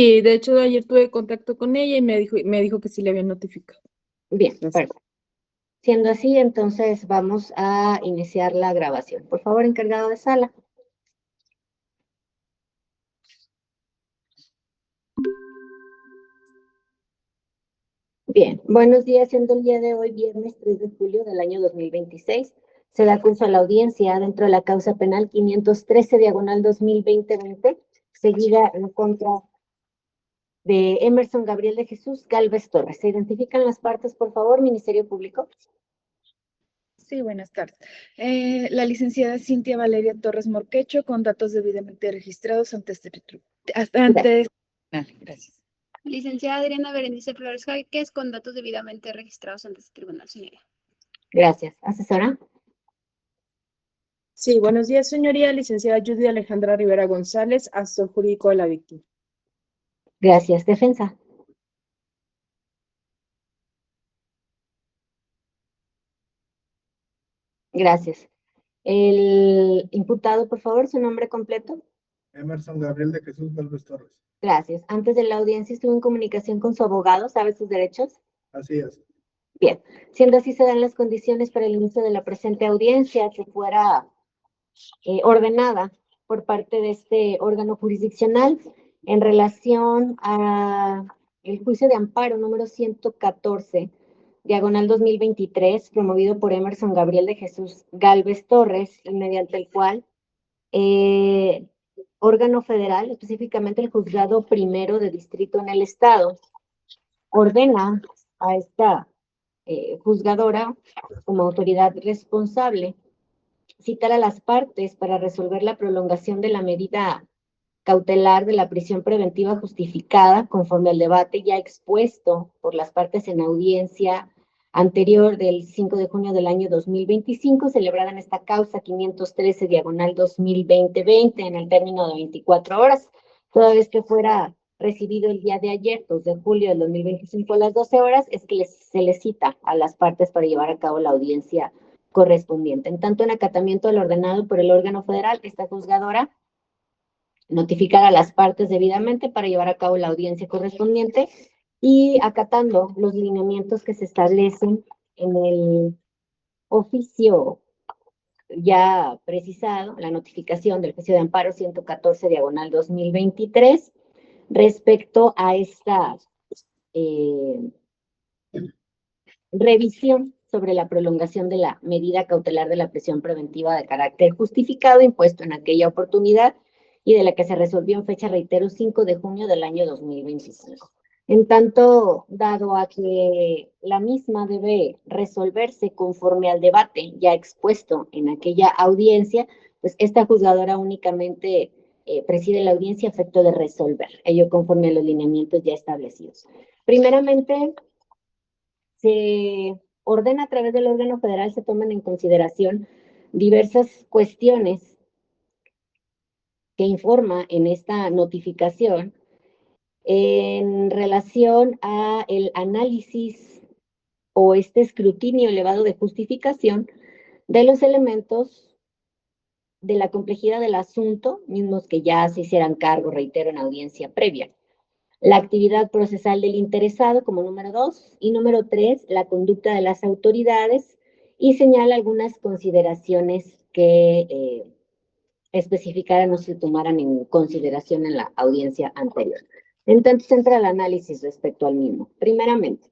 Y de hecho ayer tuve contacto con ella y me dijo que sí le habían notificado. Bien, Gracias. perfecto. Siendo así, entonces vamos a iniciar la grabación. Por favor, encargado de sala. Bien, buenos días, siendo el día de hoy, viernes 3 de julio del año 2026. Se da curso a la audiencia dentro de la causa penal 513, diagonal 2020, seguida en contra de Emerson Gabriel de Jesús Gálvez Torres. ¿Se identifican las partes, por favor, Ministerio Público? Sí, buenas tardes. La licenciada Cintia Valeria Torres Morquecho, con datos debidamente registrados ante este Gracias. Licenciada Adriana Berenice Flores Jáquez, con datos debidamente registrados ante este tribunal, señoría. Gracias. Asesora. Sí, buenos días, señoría. Licenciada Judy Alejandra Rivera González, asesor jurídico de la víctima. Gracias. Defensa. Gracias. El imputado, por favor, su nombre completo. Emerson Gabriel de Jesús Gálvez Torres. Gracias. Antes de la audiencia estuvo en comunicación con su abogado, ¿sabe sus derechos? Así es. Bien, siendo así se dan las condiciones para el inicio de la presente audiencia que fuera ordenada por parte de este órgano jurisdiccional en relación a el juicio de amparo número 114, diagonal 2023, promovido por Emerson Gabriel de Jesús Gálvez Torres, y mediante el cual órgano federal, específicamente el juzgado primero de distrito en el estado, ordena a esta juzgadora como autoridad responsable citar a las partes para resolver la prolongación de la medida cautelar de la prisión preventiva justificada conforme al debate ya expuesto por las partes en audiencia anterior del 5 de junio del año 2025, celebrada en esta causa 513 diagonal 2020 en el término de 24 horas, toda vez que fuera recibido el día de ayer, 2 de julio del 2025 a las 12 horas, es que se les cita a las partes para llevar a cabo la audiencia correspondiente. En tanto, en acatamiento al ordenado por el órgano federal, esta juzgadora notificar a las partes debidamente para llevar a cabo la audiencia correspondiente y acatando los lineamientos que se establecen en el oficio ya precisado, la notificación del juicio de amparo 114 diagonal 2023 respecto a esta revisión sobre la prolongación de la medida cautelar de la prisión preventiva de carácter justificado impuesto en aquella oportunidad y de la que se resolvió en fecha, reitero, 5 de junio del año 2025. En tanto, dado a que la misma debe resolverse conforme al debate ya expuesto en aquella audiencia, pues esta juzgadora únicamente preside la audiencia a efecto de resolver, ello conforme a los lineamientos ya establecidos. Primeramente, se ordena a través del órgano federal, se toman en consideración diversas cuestiones que informa en esta notificación en relación a el análisis o este escrutinio elevado de justificación de los elementos de la complejidad del asunto, mismos que ya se hicieran cargo, reitero, en audiencia previa. La actividad procesal del interesado como número 2 y número 3, la conducta de las autoridades, y señala algunas consideraciones que especificaran o se tomaran en consideración en la audiencia anterior. Entonces entra el análisis respecto al mismo. Primeramente,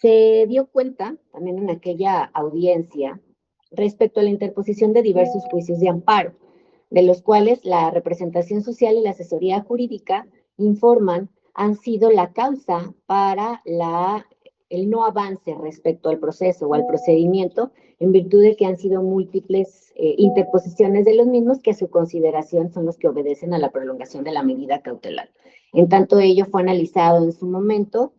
se dio cuenta también en aquella audiencia respecto a la interposición de diversos juicios de amparo, de los cuales la representación social y la asesoría jurídica informan han sido la causa para el no avance respecto al proceso o al procedimiento, en virtud de que han sido múltiples interposiciones de los mismos que a su consideración son los que obedecen a la prolongación de la medida cautelar. En tanto, ello fue analizado en su momento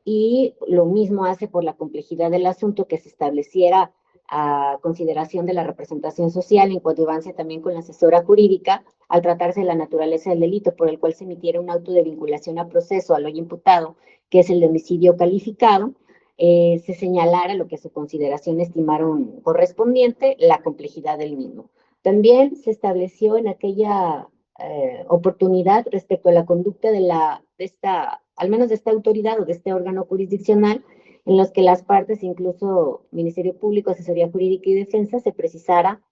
y lo mismo hace por la complejidad del asunto que se estableciera a consideración de la representación social en coadyuvancia también con la asesora jurídica al tratarse de la naturaleza del delito por el cual se emitiera un auto de vinculación a proceso al hoy imputado, que es el de homicidio calificado, se señalara lo que a su consideración estimaron correspondiente, la complejidad del mismo. También se estableció en aquella oportunidad respecto a la conducta de la al menos de esta autoridad o de este órgano jurisdiccional, en los que las partes, incluso Ministerio Público, Asesoría Jurídica y Defensa, se precisara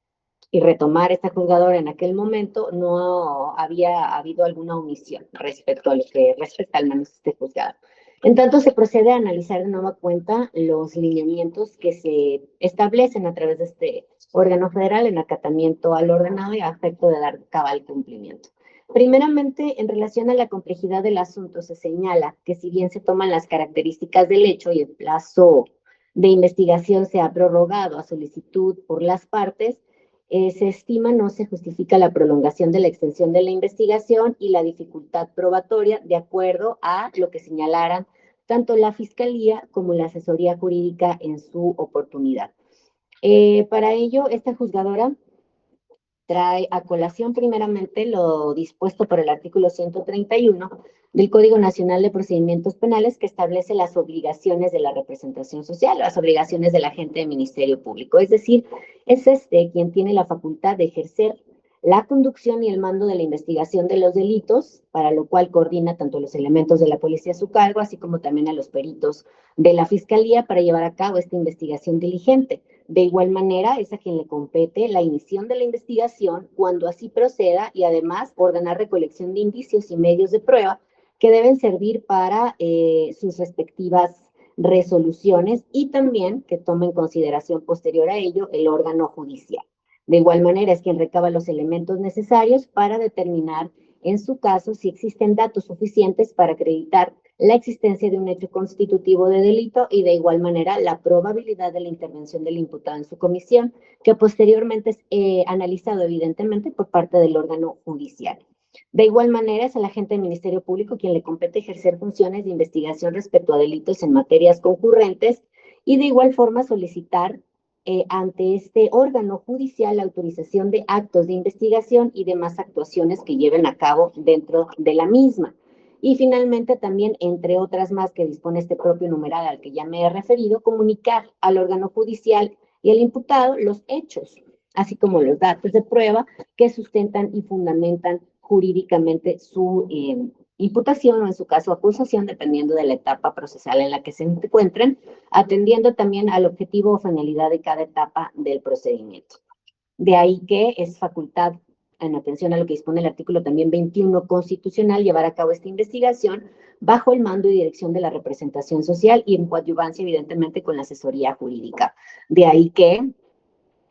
y retomar esta juzgadora en aquel momento, no había habido alguna omisión respecto a lo que respecta al menos este juzgado. En tanto, se procede a analizar de nueva cuenta los lineamientos que se establecen a través de este órgano federal en acatamiento al ordenado y a efecto de dar cabal cumplimiento. Primeramente, en relación a la complejidad del asunto, se señala que si bien se toman las características del hecho y el plazo de investigación se ha prorrogado a solicitud por las partes, se estima no se justifica la prolongación de la extensión de la investigación y la dificultad probatoria de acuerdo a lo que señalaran tanto la Fiscalía como la Asesoría Jurídica en su oportunidad. Para ello, esta juzgadora trae a colación primeramente lo dispuesto por el artículo 131 del Código Nacional de Procedimientos Penales, que establece las obligaciones de la representación social, las obligaciones del agente de Ministerio Público. Es decir, es quien tiene la facultad de ejercer la conducción y el mando de la investigación de los delitos, para lo cual coordina tanto los elementos de la policía a su cargo, así como también a los peritos de la Fiscalía para llevar a cabo esta investigación diligente. De igual manera, es a quien le compete la inición de la investigación cuando así proceda y además ordenar recolección de indicios y medios de prueba que deben servir para sus respectivas resoluciones y también que tome en consideración posterior a ello el órgano judicial. De igual manera, es quien recaba los elementos necesarios para determinar, en su caso, si existen datos suficientes para acreditar la existencia de un hecho constitutivo de delito y de igual manera la probabilidad de la intervención del imputado en su comisión, que posteriormente es analizado evidentemente por parte del órgano judicial. De igual manera, es al agente del Ministerio Público quien le compete ejercer funciones de investigación respecto a delitos en materias concurrentes y de igual forma solicitar ante este órgano judicial la autorización de actos de investigación y demás actuaciones que lleven a cabo dentro de la misma. Y finalmente también, entre otras más que dispone este propio numeral al que ya me he referido, comunicar al órgano judicial y al imputado los hechos, así como los datos de prueba que sustentan y fundamentan jurídicamente su imputación o en su caso acusación, dependiendo de la etapa procesal en la que se encuentren, atendiendo también al objetivo o finalidad de cada etapa del procedimiento. De ahí que es facultad, en atención a lo que dispone el artículo también 21 constitucional, llevar a cabo esta investigación bajo el mando y dirección de la representación social y en coadyuvancia, evidentemente, con la asesoría jurídica. De ahí que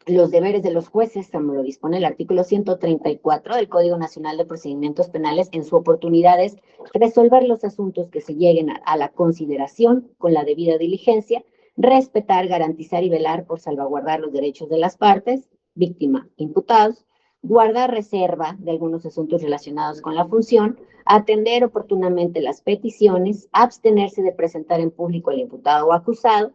los deberes de los jueces, como lo dispone el artículo 134 del Código Nacional de Procedimientos Penales, en su oportunidad es resolver los asuntos que se lleguen a la consideración con la debida diligencia, respetar, garantizar y velar por salvaguardar los derechos de las partes, víctima, imputados, guardar reserva de algunos asuntos relacionados con la función, atender oportunamente las peticiones, abstenerse de presentar en público al imputado o acusado,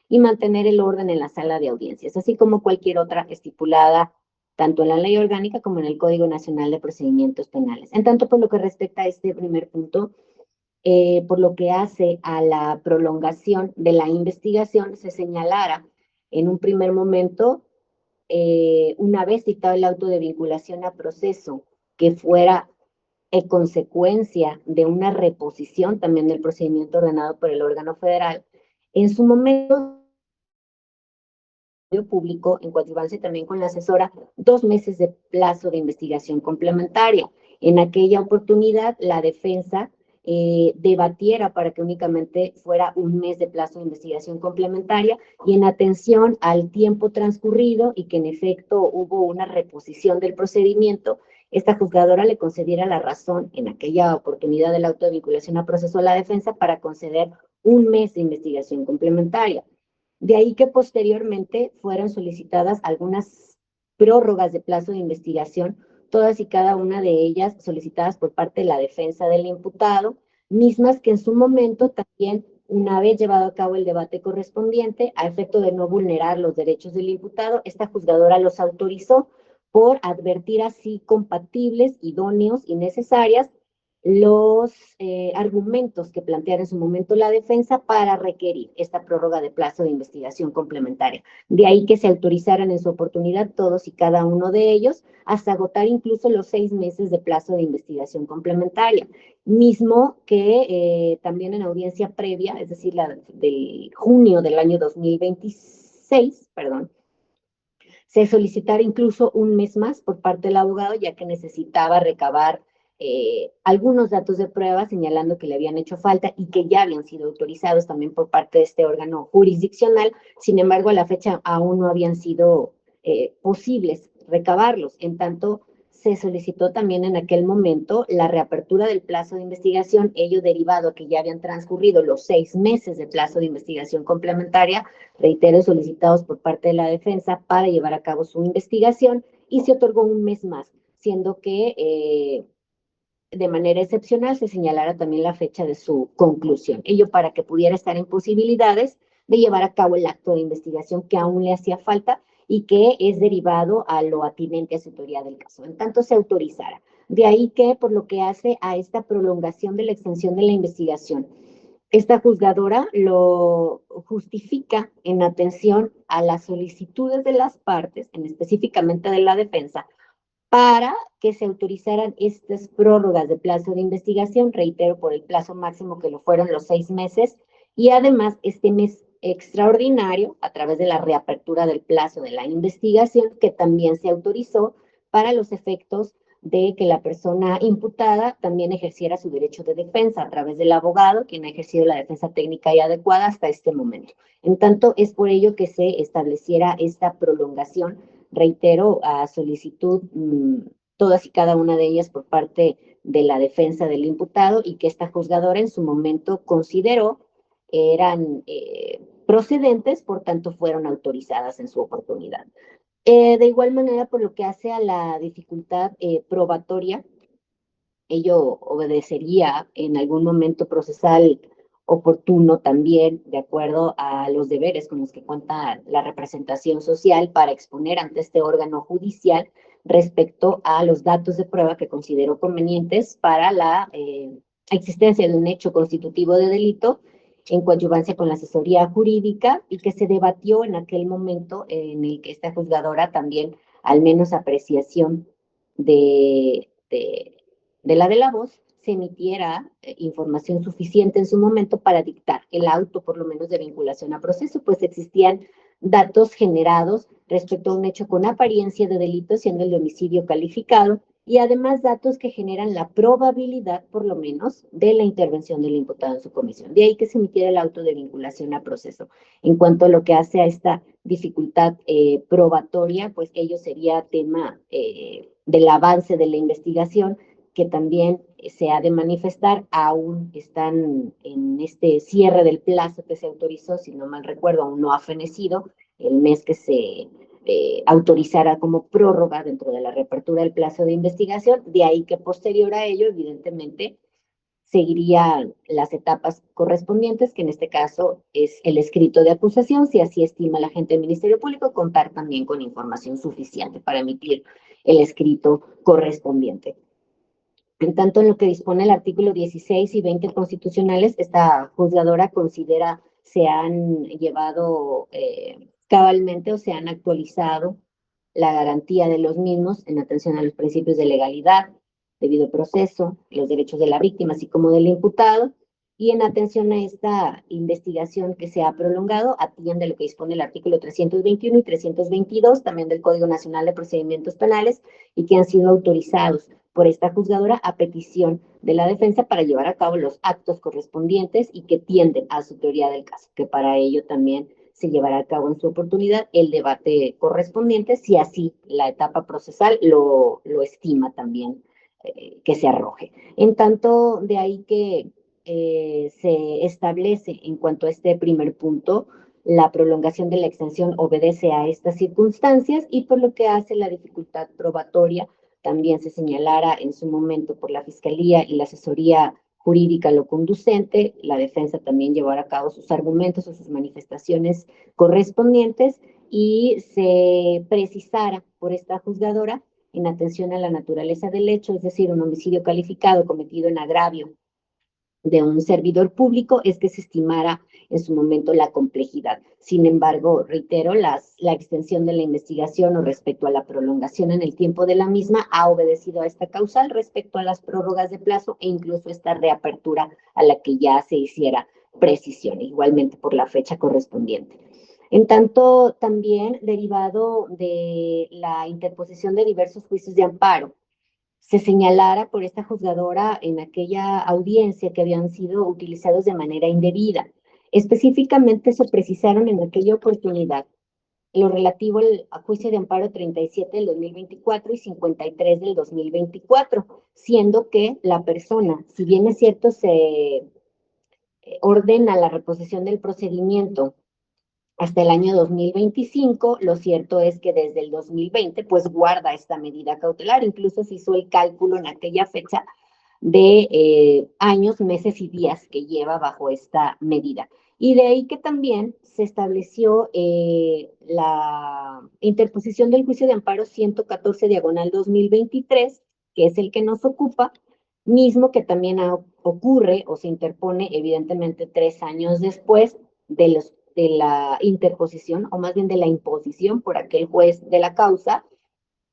y mantener el orden en la sala de audiencias, así como cualquier otra estipulada tanto en la Ley Orgánica como en el Código Nacional de Procedimientos Penales. En tanto, por lo que respecta a este primer punto, por lo que hace a la prolongación de la investigación, se señalara en un primer momento, una vez citado el auto de vinculación a proceso, que fuera en consecuencia de una reposición también del procedimiento ordenado por el órgano federal, en su momento público, en coadyuvancia también con la asesora, 2 meses de plazo de investigación complementaria. En aquella oportunidad, la defensa debatiera para que únicamente fuera 1 mes de plazo de investigación complementaria y en atención al tiempo transcurrido y que en efecto hubo una reposición del procedimiento, esta juzgadora le concediera la razón en aquella oportunidad del auto de vinculación a proceso a la defensa para conceder 1 mes de investigación complementaria. De ahí que posteriormente fueran solicitadas algunas prórrogas de plazo de investigación, todas y cada una de ellas solicitadas por parte de la defensa del imputado, mismas que en su momento también, una vez llevado a cabo el debate correspondiente, a efecto de no vulnerar los derechos del imputado, esta juzgadora los autorizó por advertir así compatibles, idóneos y necesarias los argumentos que planteara en su momento la defensa para requerir esta prórroga de plazo de investigación complementaria. De ahí que se autorizaran en su oportunidad todos y cada uno de ellos, hasta agotar incluso los 6 meses de plazo de investigación complementaria, mismo que también en audiencia previa, es decir, la del junio del año 2026, perdón, se solicitara incluso un mes más por parte del abogado, ya que necesitaba recabar algunos datos de prueba, señalando que le habían hecho falta y que ya habían sido autorizados también por parte de este órgano jurisdiccional. Sin embargo, a la fecha aún no habían sido posibles recabarlos. En tanto, se solicitó también en aquel momento la reapertura del plazo de investigación, ello derivado a que ya habían transcurrido los 6 meses de plazo de investigación complementaria, reitero, solicitados por parte de la defensa para llevar a cabo su investigación, y se otorgó un mes más, siendo que de manera excepcional se señalara también la fecha de su conclusión. Ello para que pudiera estar en posibilidades de llevar a cabo el acto de investigación que aún le hacía falta y que es derivado a lo atinente a su teoría del caso. En tanto se autorizara. De ahí que, por lo que hace a esta prolongación de la extensión de la investigación, esta juzgadora lo justifica en atención a las solicitudes de las partes, específicamente de la defensa, para que se autorizaran estas prórrogas de plazo de investigación, reitero, por el plazo máximo que lo fueron los 6 meses, y además este mes extraordinario a través de la reapertura del plazo de la investigación, que también se autorizó para los efectos de que la persona imputada también ejerciera su derecho de defensa a través del abogado, quien ha ejercido la defensa técnica y adecuada hasta este momento. En tanto, es por ello que se estableciera esta prolongación, reitero, a solicitud todas y cada una de ellas por parte de la defensa del imputado, y que esta juzgadora en su momento consideró eran procedentes, por tanto fueron autorizadas en su oportunidad. De igual manera, por lo que hace a la dificultad probatoria, ello obedecería en algún momento procesal oportuno también, de acuerdo a los deberes con los que cuenta la representación social para exponer ante este órgano judicial respecto a los datos de prueba que consideró convenientes para la existencia de un hecho constitutivo de delito en coadyuvancia con la asesoría jurídica, y que se debatió en aquel momento en el que esta juzgadora también, al menos apreciación de la de la voz, se emitiera información suficiente en su momento para dictar el auto, por lo menos de vinculación a proceso, pues existían datos generados respecto a un hecho con apariencia de delito, siendo el homicidio calificado, y además datos que generan la probabilidad, por lo menos, de la intervención del imputado en su comisión. De ahí que se emitiera el auto de vinculación a proceso. En cuanto a lo que hace a esta dificultad probatoria, pues ello sería tema del avance de la investigación, que también se ha de manifestar. Aún están en este cierre del plazo que se autorizó, si no mal recuerdo, aún no ha fenecido el mes que se autorizara como prórroga dentro de la reapertura del plazo de investigación. De ahí que posterior a ello, evidentemente, seguirían las etapas correspondientes, que en este caso es el escrito de acusación, si así estima la agente del Ministerio Público, contar también con información suficiente para emitir el escrito correspondiente. En tanto, en lo que dispone el artículo 16 y 20 constitucionales, esta juzgadora considera se han llevado cabalmente o se han actualizado la garantía de los mismos en atención a los principios de legalidad, debido proceso, los derechos de la víctima, así como del imputado, y en atención a esta investigación que se ha prolongado, atiende lo que dispone el artículo 321 y 322, también del Código Nacional de Procedimientos Penales, y que han sido autorizados por esta juzgadora a petición de la defensa para llevar a cabo los actos correspondientes y que tienden a su teoría del caso, que para ello también se llevará a cabo en su oportunidad el debate correspondiente, si así la etapa procesal lo estima también que se arroje. En tanto, de ahí que se establece en cuanto a este primer punto, la prolongación de la extensión obedece a estas circunstancias, y por lo que hace la dificultad probatoria, también se señalara en su momento por la Fiscalía y la asesoría jurídica lo conducente, la defensa también llevará a cabo sus argumentos o sus manifestaciones correspondientes, y se precisara por esta juzgadora en atención a la naturaleza del hecho, es decir, un homicidio calificado cometido en agravio de un servidor público, es que se estimara en su momento la complejidad. Sin embargo, reitero, la extensión de la investigación o respecto a la prolongación en el tiempo de la misma ha obedecido a esta causal respecto a las prórrogas de plazo e incluso esta reapertura a la que ya se hiciera precisión, igualmente por la fecha correspondiente. En tanto, también derivado de la interposición de diversos juicios de amparo, se señalara por esta juzgadora en aquella audiencia que habían sido utilizados de manera indebida. Específicamente se precisaron en aquella oportunidad lo relativo al juicio de amparo 37 del 2024 y 53 del 2024, siendo que la persona, si bien es cierto, se ordena la reposición del procedimiento hasta el año 2025, lo cierto es que desde el 2020, pues guarda esta medida cautelar, incluso se hizo el cálculo en aquella fecha de años, meses y días que lleva bajo esta medida. Y de ahí que también se estableció la interposición del juicio de amparo 114/2023, que es el que nos ocupa, mismo que también ocurre o se interpone evidentemente 3 años después de la interposición, o más bien de la imposición por aquel juez de la causa,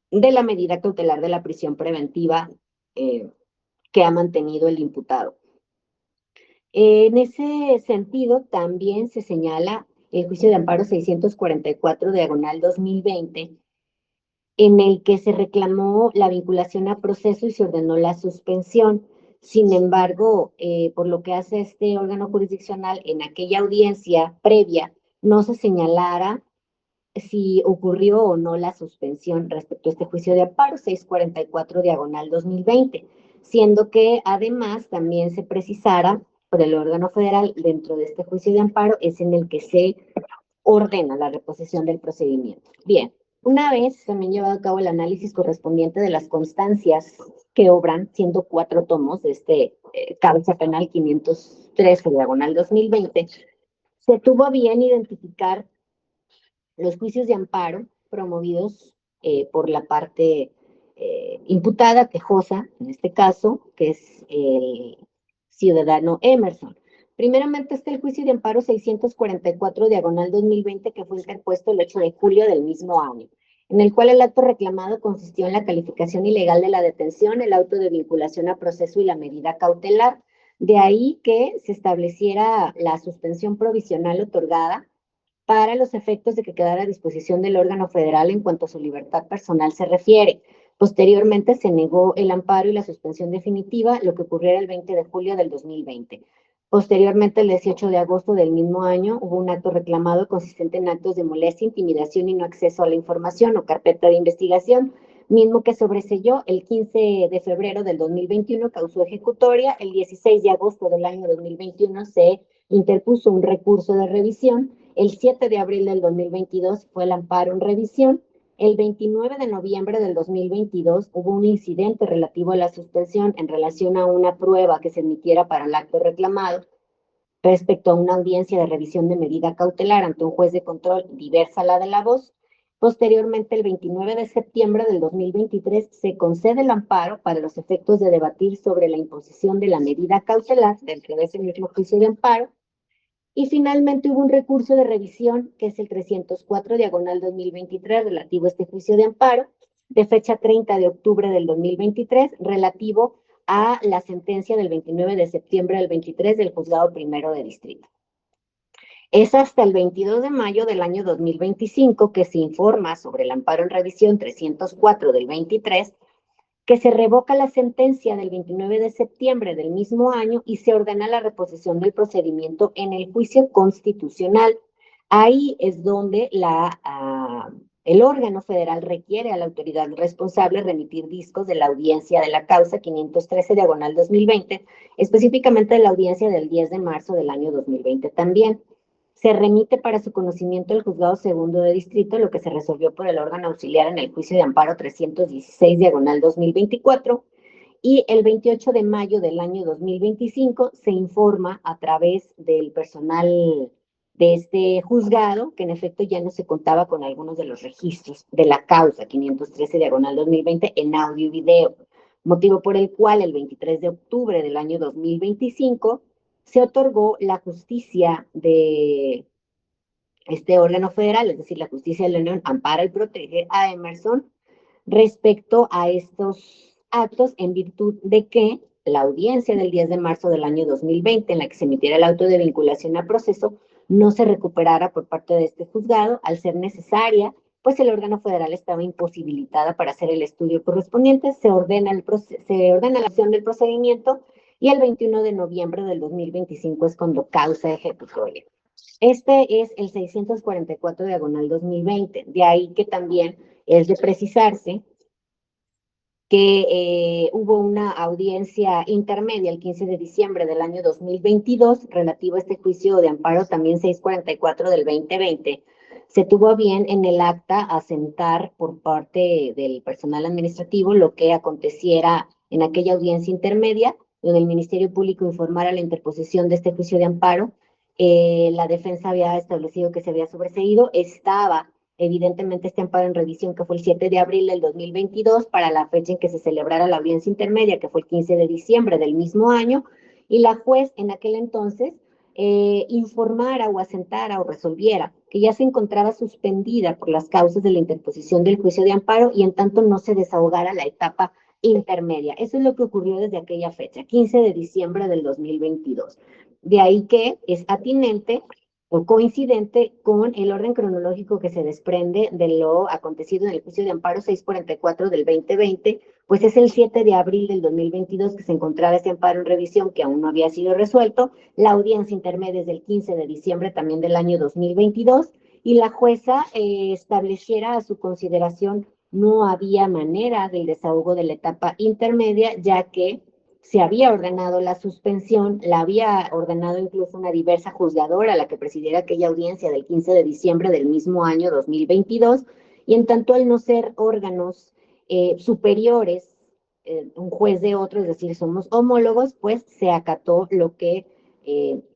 de la medida cautelar de la prisión preventiva que ha mantenido el imputado. En ese sentido, también se señala el juicio de amparo 644/2020, en el que se reclamó la vinculación a proceso y se ordenó la suspensión. Sin embargo, por lo que hace este órgano jurisdiccional, en aquella audiencia previa no se señalara si ocurrió o no la suspensión respecto a este juicio de amparo 644/2020, siendo que además también se precisara por el órgano federal dentro de este juicio de amparo es en el que se ordena la reposición del procedimiento. Bien. Una vez también llevado a cabo el análisis correspondiente de las constancias que obran, siendo 4 tomos de este causa penal 513/2020, se tuvo a bien identificar los juicios de amparo promovidos por la parte imputada, quejosa, en este caso, que es el ciudadano Emerson. Primeramente está el juicio de amparo 644/2020, que fue interpuesto el 8 de julio del mismo año, en el cual el acto reclamado consistió en la calificación ilegal de la detención, el auto de vinculación a proceso y la medida cautelar. De ahí que se estableciera la suspensión provisional otorgada para los efectos de que quedara a disposición del órgano federal en cuanto a su libertad personal se refiere. Posteriormente se negó el amparo y la suspensión definitiva, lo que ocurriera el 20 de julio del 2020. Posteriormente, el 18 de agosto del mismo año, hubo un acto reclamado consistente en actos de molestia, intimidación y no acceso a la información o carpeta de investigación, mismo que sobreselló el 15 de febrero del 2021, causó ejecutoria. El 16 de agosto del año 2021 se interpuso un recurso de revisión. El 7 de abril del 2022 fue el amparo en revisión. El 29 de noviembre del 2022 hubo un incidente relativo a la suspensión en relación a una prueba que se emitiera para el acto reclamado respecto a una audiencia de revisión de medida cautelar ante un juez de control diversa a la de la voz. Posteriormente, el 29 de septiembre del 2023, se concede el amparo para los efectos de debatir sobre la imposición de la medida cautelar dentro de ese mismo juicio de amparo. Y finalmente hubo un recurso de revisión, que es el 304/2023, relativo a este juicio de amparo, de fecha 30 de octubre del 2023, relativo a la sentencia del 29 de septiembre del 23 del Juzgado Primero de Distrito. Es hasta el 22 de mayo del año 2025 que se informa sobre el amparo en revisión 304 del 23, que se revoca la sentencia del 29 de septiembre del mismo año y se ordena la reposición del procedimiento en el juicio constitucional. Ahí es donde el órgano federal requiere a la autoridad responsable remitir discos de la audiencia de la causa 513/2020, específicamente de la audiencia del 10 de marzo del año 2020 también. Se remite para su conocimiento al Juzgado Segundo de Distrito, lo que se resolvió por el órgano auxiliar en el juicio de amparo 316/2024, y el 28 de mayo del año 2025 se informa a través del personal de este juzgado, que en efecto ya no se contaba con algunos de los registros de la causa 513/2020 en audio y video, motivo por el cual el 23 de octubre del año 2025 se otorgó la justicia de este órgano federal, es decir, la justicia de la Unión, ampara y protege a Emerson respecto a estos actos en virtud de que la audiencia del 10 de marzo del año 2020, en la que se emitiera el auto de vinculación a proceso, no se recuperara por parte de este juzgado al ser necesaria, pues el órgano federal estaba imposibilitada para hacer el estudio correspondiente, se ordena la acción del procedimiento y el 21 de noviembre del 2025 es cuando causa ejecutoria. Este es el 644/2020, de ahí que también es de precisarse que hubo una audiencia intermedia el 15 de diciembre del año 2022 relativo a este juicio de amparo, también 644/2020. Se tuvo a bien en el acta asentar por parte del personal administrativo lo que aconteciera en aquella audiencia intermedia, donde el Ministerio Público informara la interposición de este juicio de amparo. La defensa había establecido que se había sobreseído, estaba evidentemente este amparo en revisión, que fue el 7 de abril del 2022, para la fecha en que se celebrara la audiencia intermedia, que fue el 15 de diciembre del mismo año, y la juez en aquel entonces informara o asentara o resolviera que ya se encontraba suspendida por las causas de la interposición del juicio de amparo y en tanto no se desahogara la etapa intermedia. Eso es lo que ocurrió desde aquella fecha, 15 de diciembre del 2022. De ahí que es atinente o coincidente con el orden cronológico que se desprende de lo acontecido en el juicio de amparo 644/2020, pues es el 7 de abril del 2022 que se encontraba este amparo en revisión que aún no había sido resuelto, la audiencia intermedia es del 15 de diciembre también del año 2022, y la jueza estableciera a su consideración no había manera del desahogo de la etapa intermedia, ya que se había ordenado la suspensión, la había ordenado incluso una diversa juzgadora, la que presidiera aquella audiencia del 15 de diciembre del mismo año 2022, y en tanto al no ser órganos superiores, un juez de otro, es decir, somos homólogos, pues se acató lo que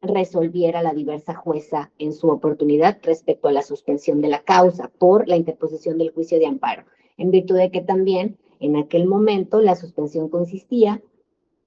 resolviera la diversa jueza en su oportunidad respecto a la suspensión de la causa por la interposición del juicio de amparo, en virtud de que también en aquel momento la suspensión consistía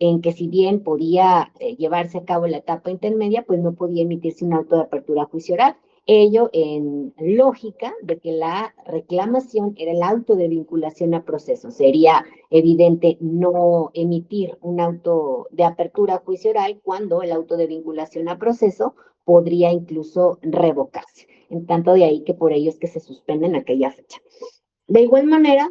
en que si bien podía llevarse a cabo la etapa intermedia, pues no podía emitirse un auto de apertura a juicio oral. Ello en lógica de que la reclamación era el auto de vinculación a proceso. Sería evidente no emitir un auto de apertura a juicio oral cuando el auto de vinculación a proceso podría incluso revocarse. En tanto de ahí que por ello es que se suspende en aquella fecha. De igual manera,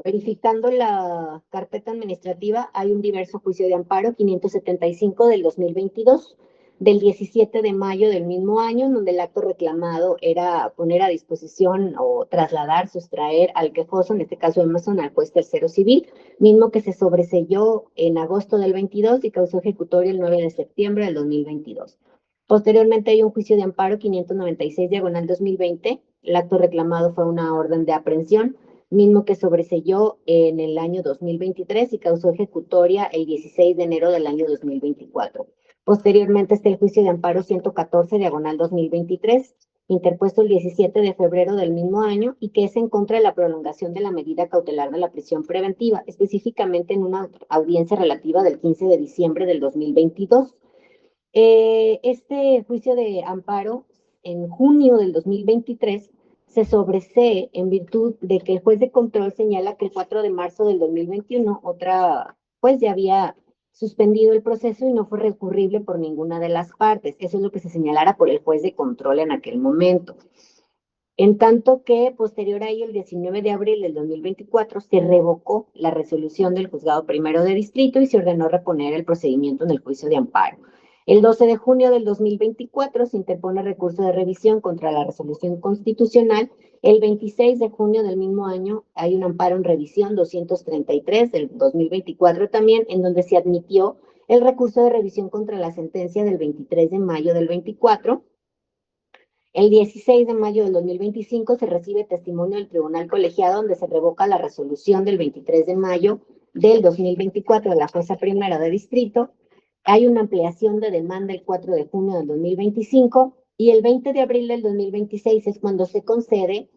verificando la carpeta administrativa, hay un diverso juicio de amparo 575 del 2022, del 17 de mayo del mismo año, en donde el acto reclamado era poner a disposición o trasladar, sustraer al quejoso, en este caso Emerson, al juez tercero civil, mismo que se sobreselló en agosto del 22 y causó ejecutoria el 9 de septiembre del 2022. Posteriormente hay un juicio de amparo 596/2020, el acto reclamado fue una orden de aprehensión, mismo que sobreselló en el año 2023 y causó ejecutoria el 16 de enero del año 2024. Posteriormente está el juicio de amparo 114/2023, interpuesto el 17 de febrero del mismo año y que es en contra de la prolongación de la medida cautelar de la prisión preventiva, específicamente en una audiencia relativa del 15 de diciembre del 2022. Este juicio de amparo en junio del 2023 se sobresee en virtud de que el juez de control señala que el 4 de marzo del 2021 otra juez ya había suspendido el proceso y no fue recurrible por ninguna de las partes. Eso es lo que se señalara por el juez de control en aquel momento. En tanto que posterior a ello, el 19 de abril del 2024, se revocó la resolución del juzgado primero de distrito y se ordenó reponer el procedimiento en el juicio de amparo. El 12 de junio del 2024 se interpone recurso de revisión contra la resolución constitucional. El 26 de junio del mismo año hay un amparo en revisión 233 del 2024 también, en donde se admitió el recurso de revisión contra la sentencia del 23 de mayo del 24. El 16 de mayo del 2025 se recibe testimonio del Tribunal Colegiado donde se revoca la resolución del 23 de mayo del 2024 de la Jueza Primera de Distrito. Hay una ampliación de demanda el 4 de junio del 2025 Y el 20 de abril del 2026 es cuando se concede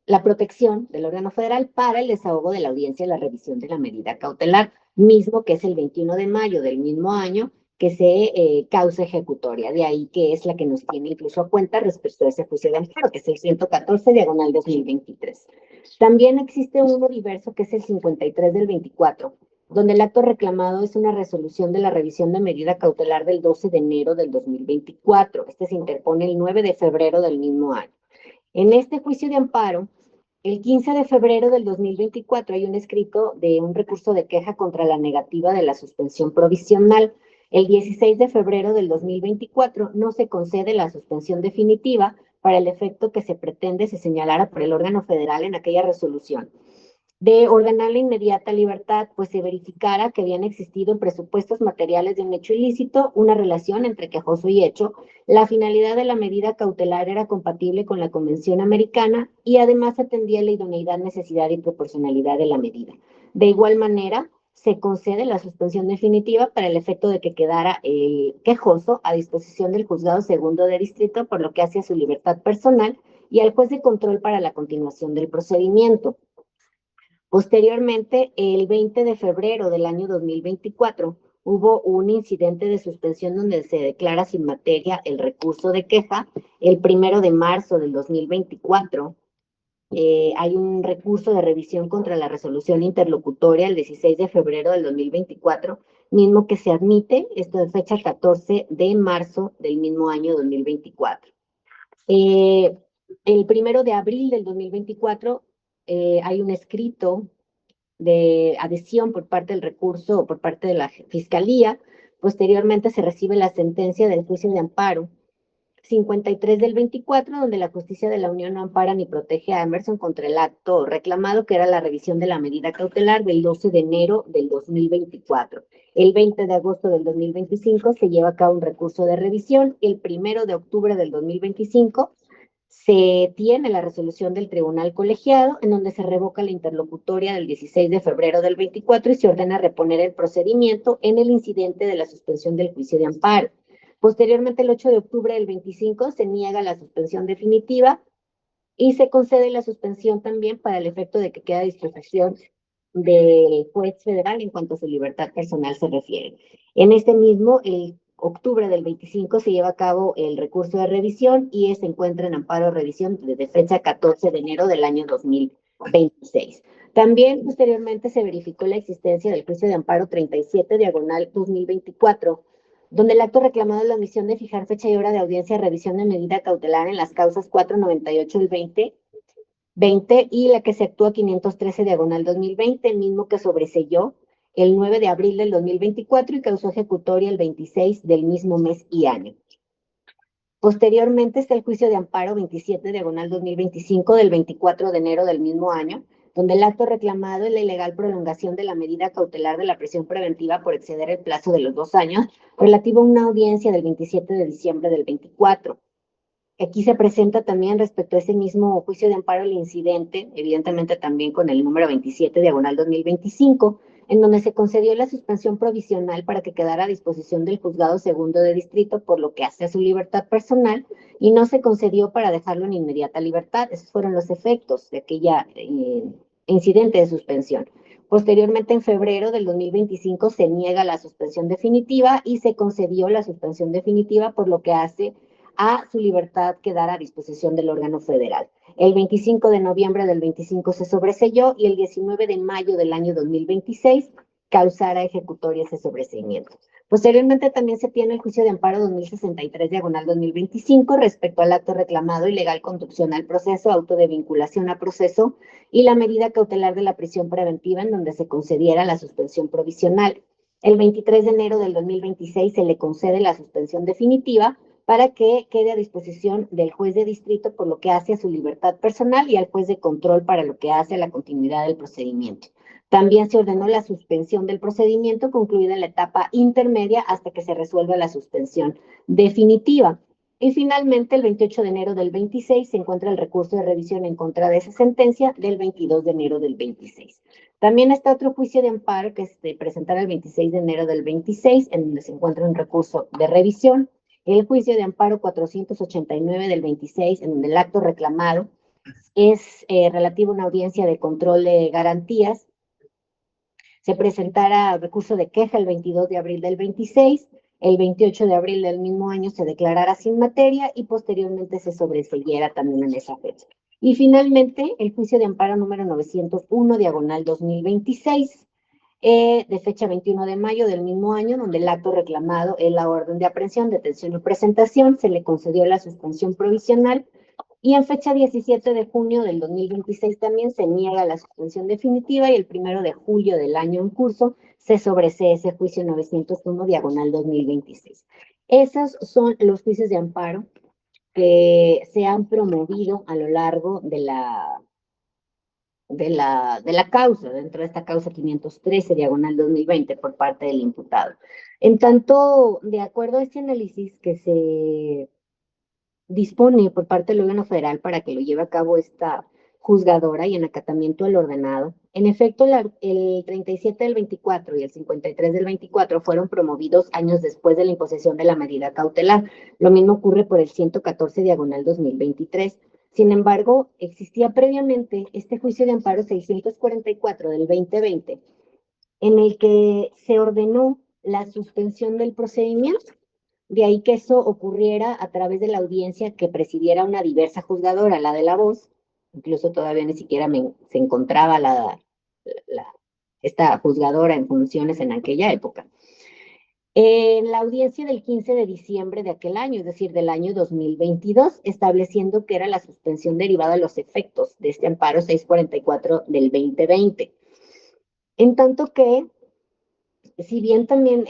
la protección del órgano federal para el desahogo de la audiencia y la revisión de la medida cautelar, mismo que es el 21 de mayo del mismo año que se causa ejecutoria. De ahí que es la que nos tiene incluso a cuenta respecto a ese juicio de amparo, que es el 114/2023. También existe uno diverso que es el 53 del 24, donde el acto reclamado es una resolución de la revisión de medida cautelar del 12 de enero del 2024. Este se interpone el 9 de febrero del mismo año. En este juicio de amparo, el 15 de febrero del 2024 hay un escrito de un recurso de queja contra la negativa de la suspensión provisional. El 16 de febrero del 2024 no se concede la suspensión definitiva para el efecto que se pretende se señalara por el órgano federal en aquella resolución. De ordenar la inmediata libertad, pues se verificara que habían existido en presupuestos materiales de un hecho ilícito una relación entre quejoso y hecho, la finalidad de la medida cautelar era compatible con la Convención Americana y además atendía la idoneidad, necesidad y proporcionalidad de la medida. De igual manera, se concede la suspensión definitiva para el efecto de que quedara el quejoso a disposición del juzgado segundo de distrito por lo que hace a su libertad personal y al juez de control para la continuación del procedimiento. Posteriormente, el 20 de febrero del año 2024, hubo un incidente de suspensión donde se declara sin materia el recurso de queja. El 1 de marzo del 2024, hay un recurso de revisión contra la resolución interlocutoria el 16 de febrero del 2024, mismo que se admite, esto de fecha 14 de marzo del mismo año 2024. El 1 de abril del 2024, hay un escrito de adhesión por parte del recurso o por parte de la Fiscalía. Posteriormente se recibe la sentencia del juicio de amparo 53 del 24, donde la justicia de la Unión no ampara ni protege a Emerson contra el acto reclamado, que era la revisión de la medida cautelar del 12 de enero del 2024. El 20 de agosto del 2025 se lleva a cabo un recurso de revisión. El 1 de octubre del 2025 se tiene la resolución del tribunal colegiado en donde se revoca la interlocutoria del 16 de febrero del 24 y se ordena reponer el procedimiento en el incidente de la suspensión del juicio de amparo. Posteriormente, el 8 de octubre del 25 se niega la suspensión definitiva y se concede la suspensión también para el efecto de que queda a disposición del juez federal en cuanto a su libertad personal se refiere. En este mismo, el octubre del 25 se lleva a cabo el recurso de revisión y se encuentra en amparo de revisión desde fecha 14 de enero del año 2026. También posteriormente se verificó la existencia del juicio de amparo 37/2024, donde el acto reclamado es la omisión de fijar fecha y hora de audiencia de revisión de medida cautelar en las causas 498 del 2020 y la que se actúa 513/2020, el mismo que sobreselló el 9 de abril del 2024 y causó ejecutoria el 26 del mismo mes y año. Posteriormente está el juicio de amparo 27/2025 del 24 de enero del mismo año, donde el acto reclamado es la ilegal prolongación de la medida cautelar de la prisión preventiva por exceder el plazo de los 2 años, relativo a una audiencia del 27 de diciembre del 24. Aquí se presenta también respecto a ese mismo juicio de amparo el incidente, evidentemente también con el número 27/2025, en donde se concedió la suspensión provisional para que quedara a disposición del juzgado segundo de distrito por lo que hace a su libertad personal y no se concedió para dejarlo en inmediata libertad. Esos fueron los efectos de aquella incidente de suspensión. Posteriormente, en febrero del 2025, se niega la suspensión definitiva y se concedió la suspensión definitiva por lo que hace a su libertad quedar a disposición del órgano federal. El 25 de noviembre del 25 se sobreselló y el 19 de mayo del año 2026 causará ejecutoria ese sobreseimiento. Posteriormente también se tiene el juicio de amparo 2063/2025 respecto al acto reclamado ilegal conducción al proceso, auto de vinculación a proceso y la medida cautelar de la prisión preventiva en donde se concediera la suspensión provisional. El 23 de enero del 2026 se le concede la suspensión definitiva para que quede a disposición del juez de distrito por lo que hace a su libertad personal y al juez de control para lo que hace a la continuidad del procedimiento. También se ordenó la suspensión del procedimiento concluida en la etapa intermedia hasta que se resuelva la suspensión definitiva. Y finalmente, el 28 de enero del 26 se encuentra el recurso de revisión en contra de esa sentencia del 22 de enero del 26. También está otro juicio de amparo que se presentará el 26 de enero del 26, en donde se encuentra un recurso de revisión el juicio de amparo 489 del 26, en donde el acto reclamado es relativo a una audiencia de control de garantías. Se presentara recurso de queja el 22 de abril del 26, el 28 de abril del mismo año se declarara sin materia y posteriormente se sobreseyera también en esa fecha. Y finalmente, el juicio de amparo número 901, diagonal 2026, de fecha 21 de mayo del mismo año, donde el acto reclamado es la orden de aprehensión, detención y presentación, se le concedió la suspensión provisional. Y en fecha 17 de junio del 2026 también se niega la suspensión definitiva y el 1 de julio del año en curso se sobresee ese juicio 901 diagonal 2026. Esos son los juicios de amparo que se han promovido a lo largo de la causa, dentro de esta causa 513 diagonal 2020 por parte del imputado. En tanto, de acuerdo a este análisis que se dispone por parte del órgano federal para que lo lleve a cabo esta juzgadora y en acatamiento al ordenado. En efecto, el 37 del 24 y el 53 del 24 fueron promovidos años después de la imposición de la medida cautelar. Lo mismo ocurre por el 114 diagonal 2023. Sin embargo, existía previamente este juicio de amparo 644 del 2020, en el que se ordenó la suspensión del procedimiento. De ahí que eso ocurriera a través de la audiencia que presidiera una diversa juzgadora, la de la voz, incluso todavía ni siquiera se encontraba esta juzgadora en funciones en aquella época. En la audiencia del 15 de diciembre de aquel año, es decir, del año 2022, estableciendo que era la suspensión derivada de los efectos de este amparo 644 del 2020. En tanto que si bien también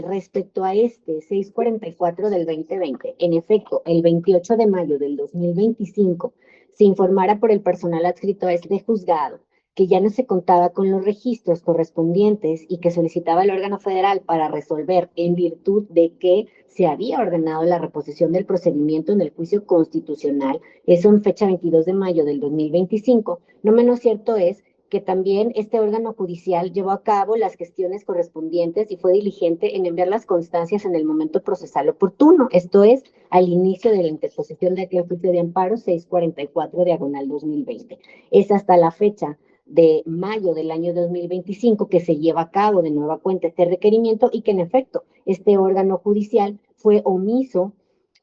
respecto a este 644 del 2020, en efecto, el 28 de mayo del 2025 se informara por el personal adscrito a este juzgado que ya no se contaba con los registros correspondientes y que solicitaba el órgano federal para resolver en virtud de que se había ordenado la reposición del procedimiento en el juicio constitucional, eso en fecha 22 de mayo del 2025, no menos cierto es que también este órgano judicial llevó a cabo las gestiones correspondientes y fue diligente en enviar las constancias en el momento procesal oportuno, esto es, al inicio de la interposición de aquel juicio de amparo 644 diagonal 2020. Es hasta la fecha de mayo del año 2025 que se lleva a cabo de nueva cuenta este requerimiento y que en efecto este órgano judicial fue omiso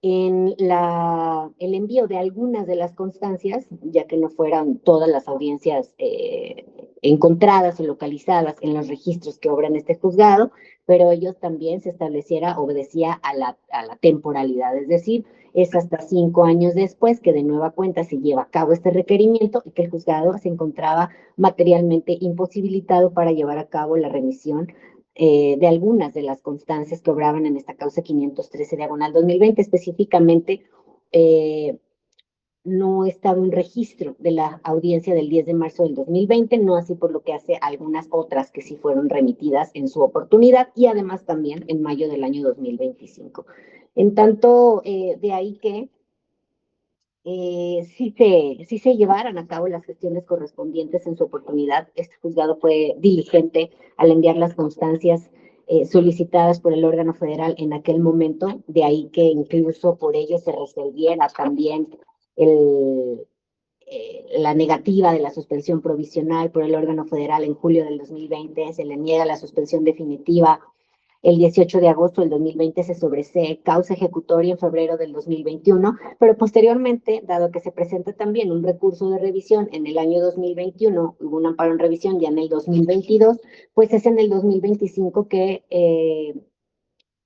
en el envío de algunas de las constancias, ya que no fueran todas las audiencias encontradas o localizadas en los registros que obran este juzgado, pero ellos también se obedecía a la temporalidad, es decir, es hasta 5 años después que de nueva cuenta se lleva a cabo este requerimiento y que el juzgado se encontraba materialmente imposibilitado para llevar a cabo la remisión de algunas de las constancias que obraban en esta causa 513 diagonal 2020, específicamente no estaba un registro de la audiencia del 10 de marzo del 2020, no así por lo que hace algunas otras que sí fueron remitidas en su oportunidad y además también en mayo del año 2025. En tanto, de ahí que sí se llevaran a cabo las gestiones correspondientes en su oportunidad. Este juzgado fue diligente al enviar las constancias solicitadas por el órgano federal en aquel momento, de ahí que incluso por ello se resolviera también la negativa de la suspensión provisional por el órgano federal en julio del 2020, se le niega la suspensión definitiva. El 18 de agosto del 2020 se sobresee causa ejecutoria en febrero del 2021, pero posteriormente, dado que se presenta también un recurso de revisión en el año 2021, hubo un amparo en revisión ya en el 2022, pues es en el 2025 que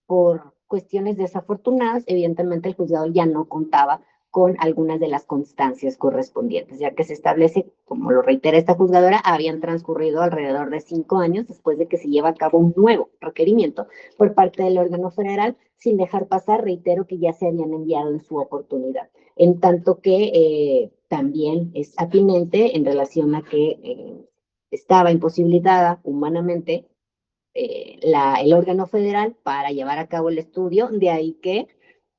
por cuestiones desafortunadas, evidentemente el juzgado ya no contaba con algunas de las constancias correspondientes, ya que se establece, como lo reitera esta juzgadora, habían transcurrido alrededor de 5 años después de que se lleva a cabo un nuevo requerimiento por parte del órgano federal, sin dejar pasar, reitero, que ya se habían enviado en su oportunidad. En tanto que también es atinente en relación a que estaba imposibilitada humanamente el órgano federal para llevar a cabo el estudio, de ahí que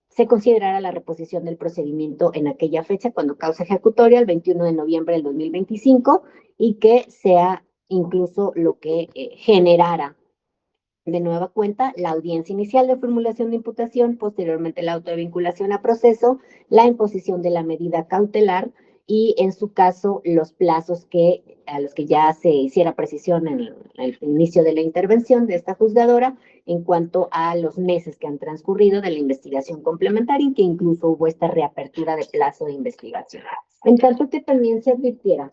se considerara la reposición del procedimiento en aquella fecha cuando causa ejecutoria, el 21 de noviembre del 2025, y que sea incluso lo que generara de nueva cuenta la audiencia inicial de formulación de imputación, posteriormente el auto de vinculación a proceso, la imposición de la medida cautelar y, en su caso, los plazos a los que ya se hiciera precisión en el inicio de la intervención de esta juzgadora en cuanto a los meses que han transcurrido de la investigación complementaria y que incluso hubo esta reapertura de plazo de investigación. En tanto que también se advirtiera,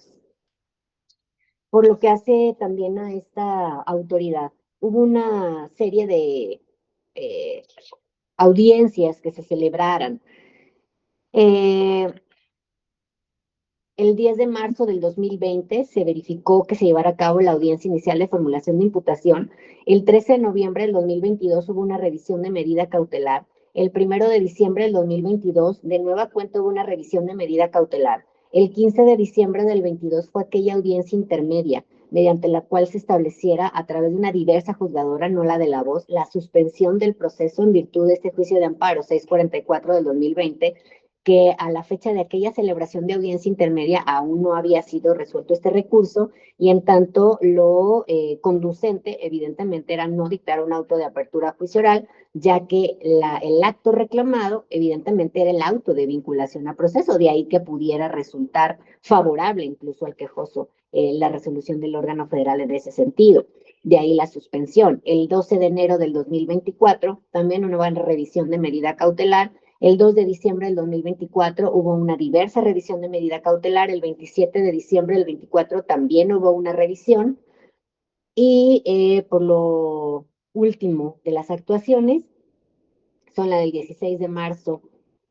por lo que hace también a esta autoridad, hubo una serie de audiencias que se celebraran. El 10 de marzo del 2020 se verificó que se llevara a cabo la audiencia inicial de formulación de imputación. El 13 de noviembre del 2022 hubo una revisión de medida cautelar. El 1 de diciembre del 2022 de nueva cuenta hubo una revisión de medida cautelar. El 15 de diciembre del 22 fue aquella audiencia intermedia, mediante la cual se estableciera a través de una diversa juzgadora, no la de la voz, la suspensión del proceso en virtud de este juicio de amparo 644 del 2020, que a la fecha de aquella celebración de audiencia intermedia aún no había sido resuelto este recurso, y en tanto lo conducente evidentemente era no dictar un auto de apertura a juicio oral, ya que el acto reclamado evidentemente era el auto de vinculación a proceso, de ahí que pudiera resultar favorable incluso al quejoso la resolución del órgano federal en ese sentido. De ahí la suspensión. El 12 de enero del 2024, también una nueva revisión de medida cautelar. El 2 de diciembre del 2024 hubo una diversa revisión de medida cautelar. El 27 de diciembre del 24 también hubo una revisión. Y por lo último de las actuaciones, son la del 16 de marzo,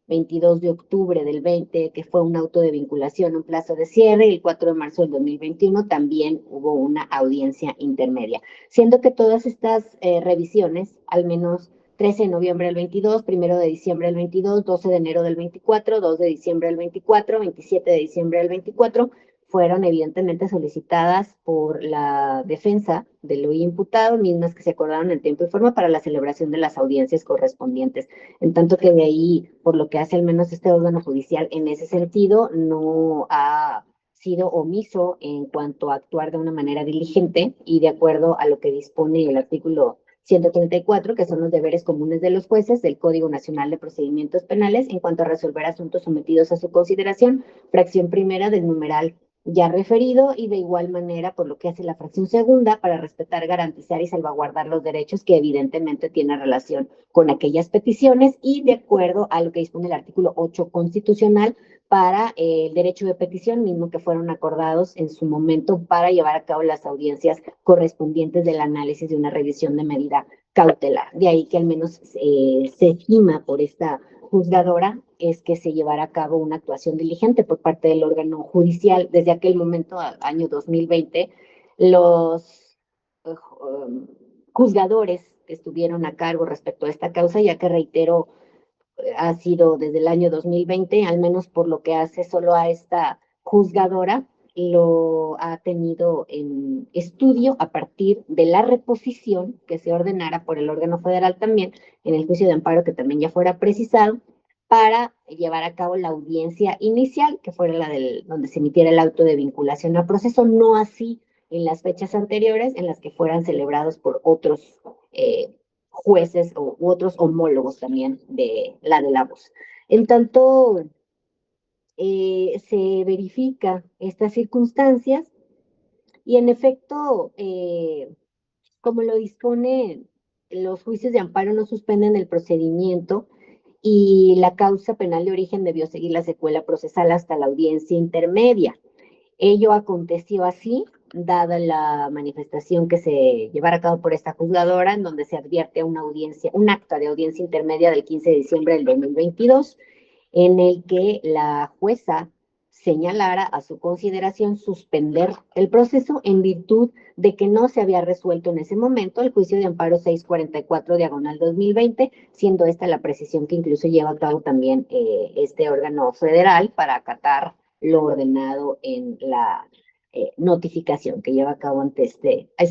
22 de octubre del 20, que fue un auto de vinculación, un plazo de cierre, y el 4 de marzo del 2021 también hubo una audiencia intermedia. Siendo que todas estas revisiones, al menos 13 de noviembre del 22, 1 de diciembre del 22, 12 de enero del 24, 2 de diciembre del 24, 27 de diciembre del 24, fueron evidentemente solicitadas por la defensa del hoy imputado, mismas que se acordaron en tiempo y forma para la celebración de las audiencias correspondientes. En tanto que de ahí, por lo que hace al menos este órgano judicial en ese sentido, no ha sido omiso en cuanto a actuar de una manera diligente y de acuerdo a lo que dispone el artículo 134, que son los deberes comunes de los jueces del Código Nacional de Procedimientos Penales en cuanto a resolver asuntos sometidos a su consideración, fracción primera del numeral ya referido, y de igual manera por lo que hace la fracción segunda para respetar, garantizar y salvaguardar los derechos que evidentemente tienen relación con aquellas peticiones, y de acuerdo a lo que dispone el artículo 8 constitucional para el derecho de petición, mismo que fueron acordados en su momento para llevar a cabo las audiencias correspondientes del análisis de una revisión de medida cautelar. De ahí que al menos se estima por esta juzgadora es que se llevará a cabo una actuación diligente por parte del órgano judicial. Desde aquel momento, año 2020, los juzgadores que estuvieron a cargo respecto a esta causa, ya que reitero, ha sido desde el año 2020, al menos por lo que hace solo a esta juzgadora, lo ha tenido en estudio a partir de la reposición que se ordenara por el órgano federal también en el juicio de amparo, que también ya fuera precisado, para llevar a cabo la audiencia inicial, que fuera la donde se emitiera el auto de vinculación a proceso, no así en las fechas anteriores en las que fueran celebrados por otros jueces u otros homólogos también de la voz. En tanto se verifica estas circunstancias y en efecto, como lo dispone, los juicios de amparo no suspenden el procedimiento y la causa penal de origen debió seguir la secuela procesal hasta la audiencia intermedia. Ello aconteció así, dada la manifestación que se llevara a cabo por esta juzgadora, en donde se advierte una audiencia, un acta de audiencia intermedia del 15 de diciembre del 2022, en el que la jueza señalara a su consideración suspender el proceso en virtud de que no se había resuelto en ese momento el juicio de amparo 644/2020, siendo esta la precisión que incluso lleva a cabo también este órgano federal para acatar lo ordenado en la notificación que lleva a cabo ante esta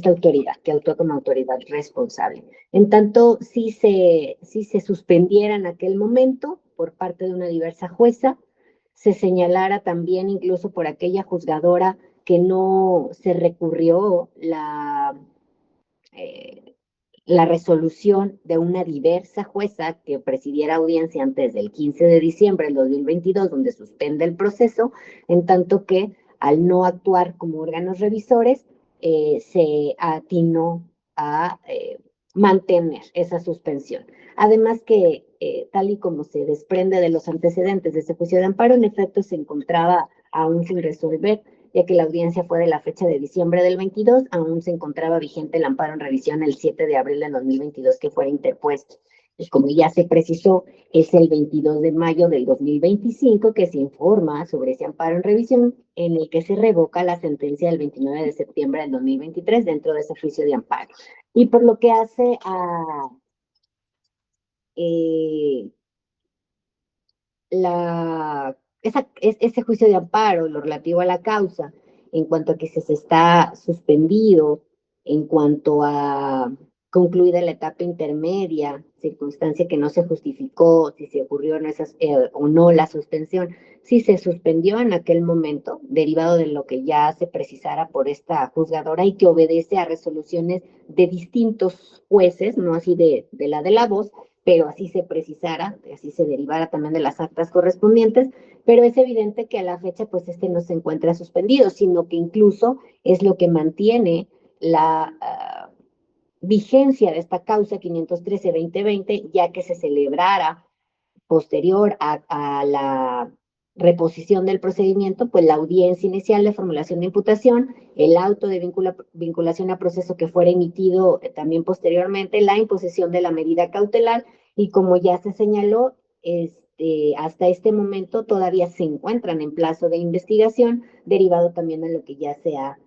autoridad, que actúa como autoridad responsable. En tanto, si se suspendiera en aquel momento por parte de una diversa jueza, se señalara también incluso por aquella juzgadora que no se recurrió la resolución de una diversa jueza que presidiera audiencia antes del 15 de diciembre del 2022, donde suspende el proceso, en tanto que al no actuar como órganos revisores, se atinó a mantener esa suspensión. Además que, tal y como se desprende de los antecedentes de ese juicio de amparo, en efecto se encontraba aún sin resolver, ya que la audiencia fue de la fecha de diciembre del 22, aún se encontraba vigente el amparo en revisión el 7 de abril de 2022 que fuera interpuesto. Y como ya se precisó, es el 22 de mayo del 2025 que se informa sobre ese amparo en revisión, en el que se revoca la sentencia del 29 de septiembre del 2023 dentro de ese juicio de amparo. Y por lo que hace a ese juicio de amparo, lo relativo a la causa, en cuanto a que se está suspendido, en cuanto a concluida la etapa intermedia, circunstancia que no se justificó, si se ocurrió o no la suspensión, si se suspendió en aquel momento, derivado de lo que ya se precisara por esta juzgadora y que obedece a resoluciones de distintos jueces, no así de la voz, pero así se precisara, así se derivara también de las actas correspondientes, pero es evidente que a la fecha pues no se encuentra suspendido, sino que incluso es lo que mantiene la vigencia de esta causa 513-2020, ya que se celebrara posterior a la reposición del procedimiento, pues la audiencia inicial de formulación de imputación, el auto de vinculación a proceso que fuera emitido también posteriormente, la imposición de la medida cautelar y como ya se señaló, hasta este momento todavía se encuentran en plazo de investigación, derivado también de lo que ya se ha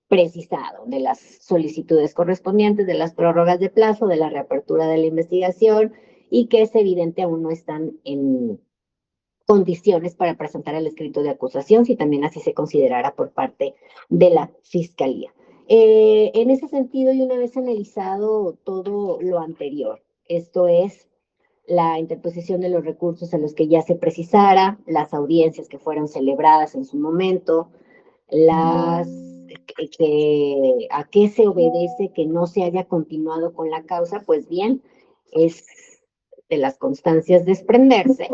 precisado, de las solicitudes correspondientes, de las prórrogas de plazo, de la reapertura de la investigación, y que es evidente aún no están en condiciones para presentar el escrito de acusación, si también así se considerara por parte de la Fiscalía. En ese sentido, y una vez analizado todo lo anterior, esto es la interposición de los recursos a los que ya se precisara, las audiencias que fueron celebradas en su momento, a qué se obedece que no se haya continuado con la causa, pues bien, es de las constancias desprenderse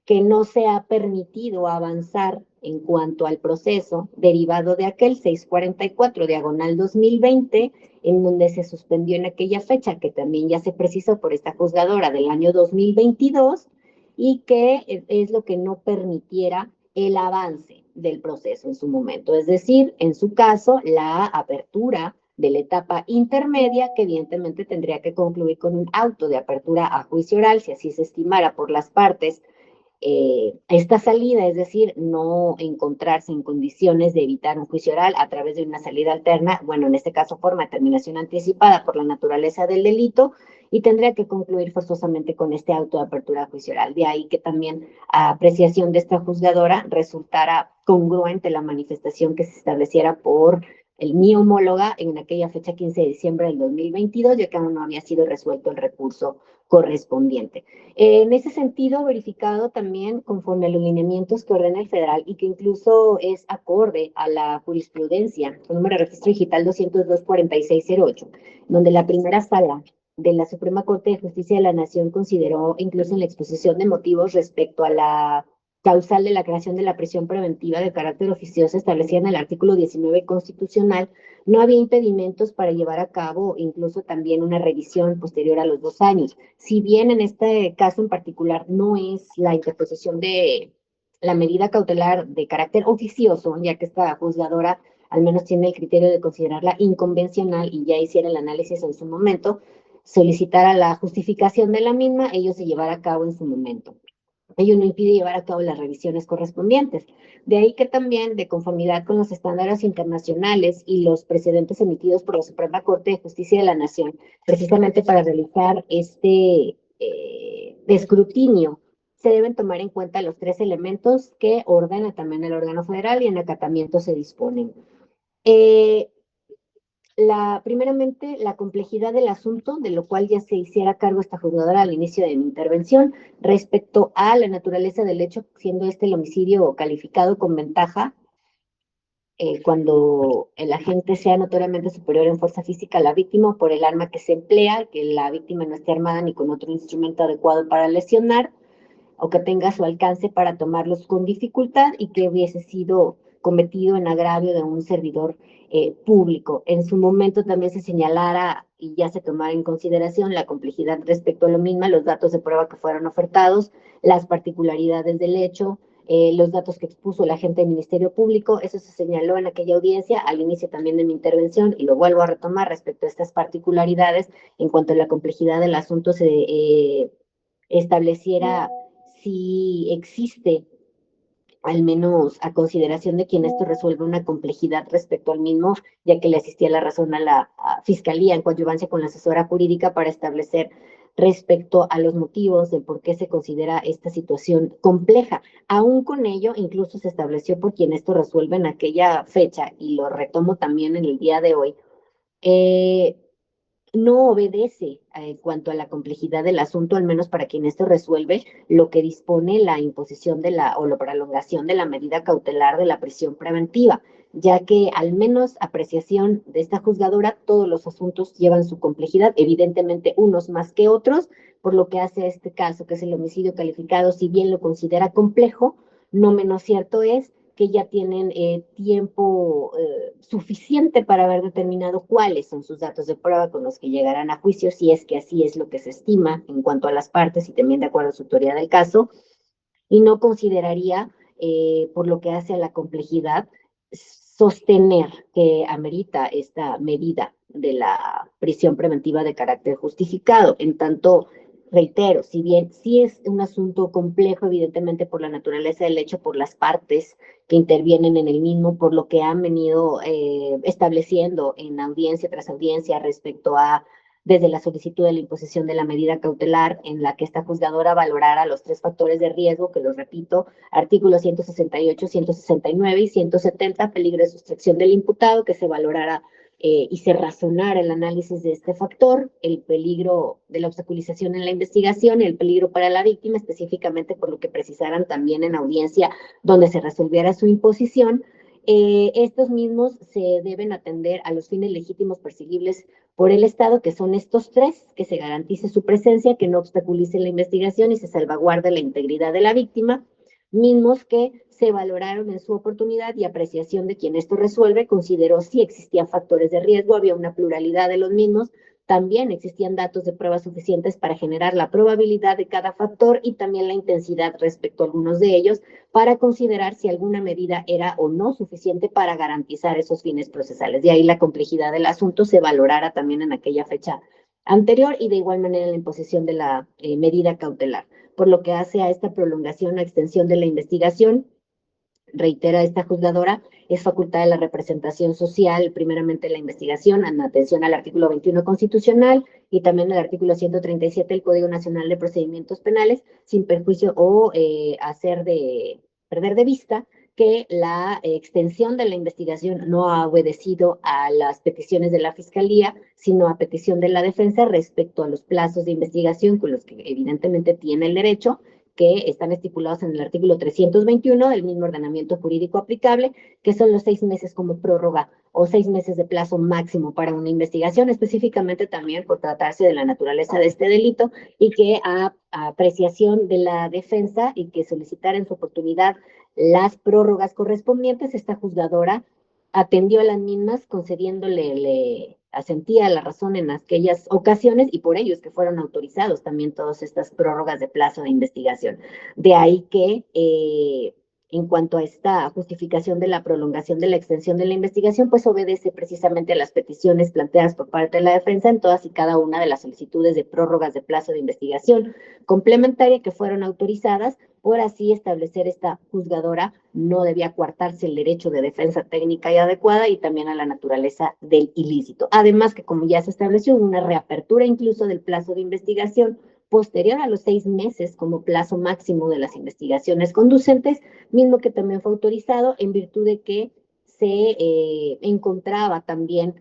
que no se ha permitido avanzar en cuanto al proceso derivado de aquel 644 diagonal 2020, en donde se suspendió en aquella fecha, que también ya se precisó por esta juzgadora del año 2022, y que es lo que no permitiera el avance del proceso en su momento. Es decir, en su caso, la apertura de la etapa intermedia, que evidentemente tendría que concluir con un auto de apertura a juicio oral, si así se estimara por las partes esta salida, es decir, no encontrarse en condiciones de evitar un juicio oral a través de una salida alterna, bueno, en este caso forma de terminación anticipada por la naturaleza del delito, y tendría que concluir forzosamente con este auto de apertura a juicio oral. De ahí que también a apreciación de esta juzgadora resultara congruente la manifestación que se estableciera por mi homóloga en aquella fecha 15 de diciembre del 2022, ya que aún no había sido resuelto el recurso correspondiente. En ese sentido, verificado también conforme a los lineamientos que ordena el federal y que incluso es acorde a la jurisprudencia, el número de registro digital 202-4608, donde la primera sala de la Suprema Corte de Justicia de la Nación consideró, incluso en la exposición de motivos respecto a la causal de la creación de la prisión preventiva de carácter oficioso establecida en el artículo 19 constitucional, no había impedimentos para llevar a cabo incluso también una revisión posterior a los 2 años. Si bien en este caso en particular no es la interposición de la medida cautelar de carácter oficioso, ya que esta juzgadora al menos tiene el criterio de considerarla inconvencional y ya hiciera el análisis en su momento, solicitara la justificación de la misma, ello se llevará a cabo en su momento. Ello no impide llevar a cabo las revisiones correspondientes. De ahí que también, de conformidad con los estándares internacionales y los precedentes emitidos por la Suprema Corte de Justicia de la Nación, precisamente para realizar este escrutinio, se deben tomar en cuenta los 3 elementos que ordena también el órgano federal y en acatamiento se disponen. Primeramente, la complejidad del asunto, de lo cual ya se hiciera cargo esta juzgadora al inicio de mi intervención, respecto a la naturaleza del hecho, siendo este el homicidio calificado con ventaja, cuando el agente sea notoriamente superior en fuerza física a la víctima o por el arma que se emplea, que la víctima no esté armada ni con otro instrumento adecuado para lesionar, o que tenga a su alcance para tomarlos con dificultad y que hubiese sido cometido en agravio de un servidor público. En su momento también se señalara y ya se tomara en consideración la complejidad respecto a lo mismo, los datos de prueba que fueron ofertados, las particularidades del hecho, los datos que expuso el agente del Ministerio Público. Eso se señaló en aquella audiencia al inicio también de mi intervención y lo vuelvo a retomar respecto a estas particularidades. En cuanto a la complejidad del asunto, se estableciera si existe, al menos a consideración de quien esto resuelve, una complejidad respecto al mismo, ya que le asistía la razón a la Fiscalía en coadyuvancia con la asesora jurídica para establecer respecto a los motivos de por qué se considera esta situación compleja. Aún con ello, incluso se estableció por quien esto resuelve en aquella fecha, y lo retomo también en el día de hoy, eh, no obedece en cuanto a la complejidad del asunto, al menos para quien esto resuelve, lo que dispone la imposición de la o la prolongación de la medida cautelar de la prisión preventiva, ya que al menos apreciación de esta juzgadora, todos los asuntos llevan su complejidad, evidentemente unos más que otros, por lo que hace a este caso, que es el homicidio calificado, si bien lo considera complejo, no menos cierto es que ya tienen tiempo suficiente para haber determinado cuáles son sus datos de prueba con los que llegarán a juicio, si es que así es lo que se estima en cuanto a las partes y también de acuerdo a su teoría del caso, y no consideraría, por lo que hace a la complejidad, sostener que amerita esta medida de la prisión preventiva de carácter justificado. En tanto, reitero, si bien sí es un asunto complejo, evidentemente por la naturaleza del hecho, por las partes que intervienen en el mismo, por lo que han venido estableciendo en audiencia tras audiencia respecto a desde la solicitud de la imposición de la medida cautelar, en la que esta juzgadora valorara los 3 factores de riesgo, que los repito, artículos 168, 169 y 170, peligro de sustracción del imputado, que se valorara y se razonara el análisis de este factor, el peligro de la obstaculización en la investigación y el peligro para la víctima, específicamente por lo que precisaran también en audiencia donde se resolviera su imposición. Estos mismos se deben atender a los fines legítimos perseguibles por el Estado, que son estos 3, que se garantice su presencia, que no obstaculice la investigación y se salvaguarde la integridad de la víctima, mismos que se valoraron en su oportunidad y apreciación de quien esto resuelve, consideró si existían factores de riesgo, había una pluralidad de los mismos, también existían datos de prueba suficientes para generar la probabilidad de cada factor y también la intensidad respecto a algunos de ellos, para considerar si alguna medida era o no suficiente para garantizar esos fines procesales. De ahí la complejidad del asunto se valorara también en aquella fecha anterior y de igual manera la imposición de la medida cautelar. Por lo que hace a esta prolongación o extensión de la investigación, reitera esta juzgadora, es facultad de la representación social, primeramente la investigación, en atención al artículo 21 constitucional y también al artículo 137 del Código Nacional de Procedimientos Penales, sin perjuicio o perder de vista que la extensión de la investigación no ha obedecido a las peticiones de la Fiscalía, sino a petición de la defensa respecto a los plazos de investigación con los que evidentemente tiene el derecho, que están estipulados en el artículo 321 del mismo ordenamiento jurídico aplicable, que son los 6 meses como prórroga o 6 meses de plazo máximo para una investigación, específicamente también por tratarse de la naturaleza de este delito y que a apreciación de la defensa y que solicitar en su oportunidad las prórrogas correspondientes, esta juzgadora atendió a las mismas concediéndole asentía la razón en aquellas ocasiones y por ello es que fueron autorizados también todas estas prórrogas de plazo de investigación. De ahí que en cuanto a esta justificación de la prolongación de la extensión de la investigación, pues obedece precisamente a las peticiones planteadas por parte de la defensa en todas y cada una de las solicitudes de prórrogas de plazo de investigación complementaria que fueron autorizadas. Por así establecer esta juzgadora no debía coartarse el derecho de defensa técnica y adecuada y también a la naturaleza del ilícito. Además que como ya se estableció una reapertura incluso del plazo de investigación posterior a los 6 meses como plazo máximo de las investigaciones conducentes, mismo que también fue autorizado en virtud de que se encontraba también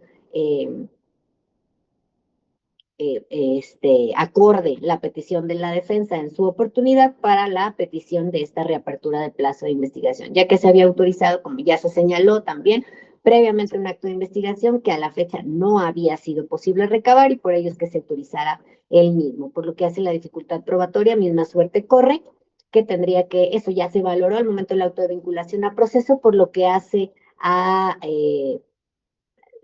acorde la petición de la defensa en su oportunidad para la petición de esta reapertura del plazo de investigación, ya que se había autorizado, como ya se señaló también, previamente un acto de investigación que a la fecha no había sido posible recabar y por ello es que se autorizara el mismo, por lo que hace la dificultad probatoria, misma suerte corre, que tendría que, eso ya se valoró al momento de la auto de vinculación a proceso, por lo que hace a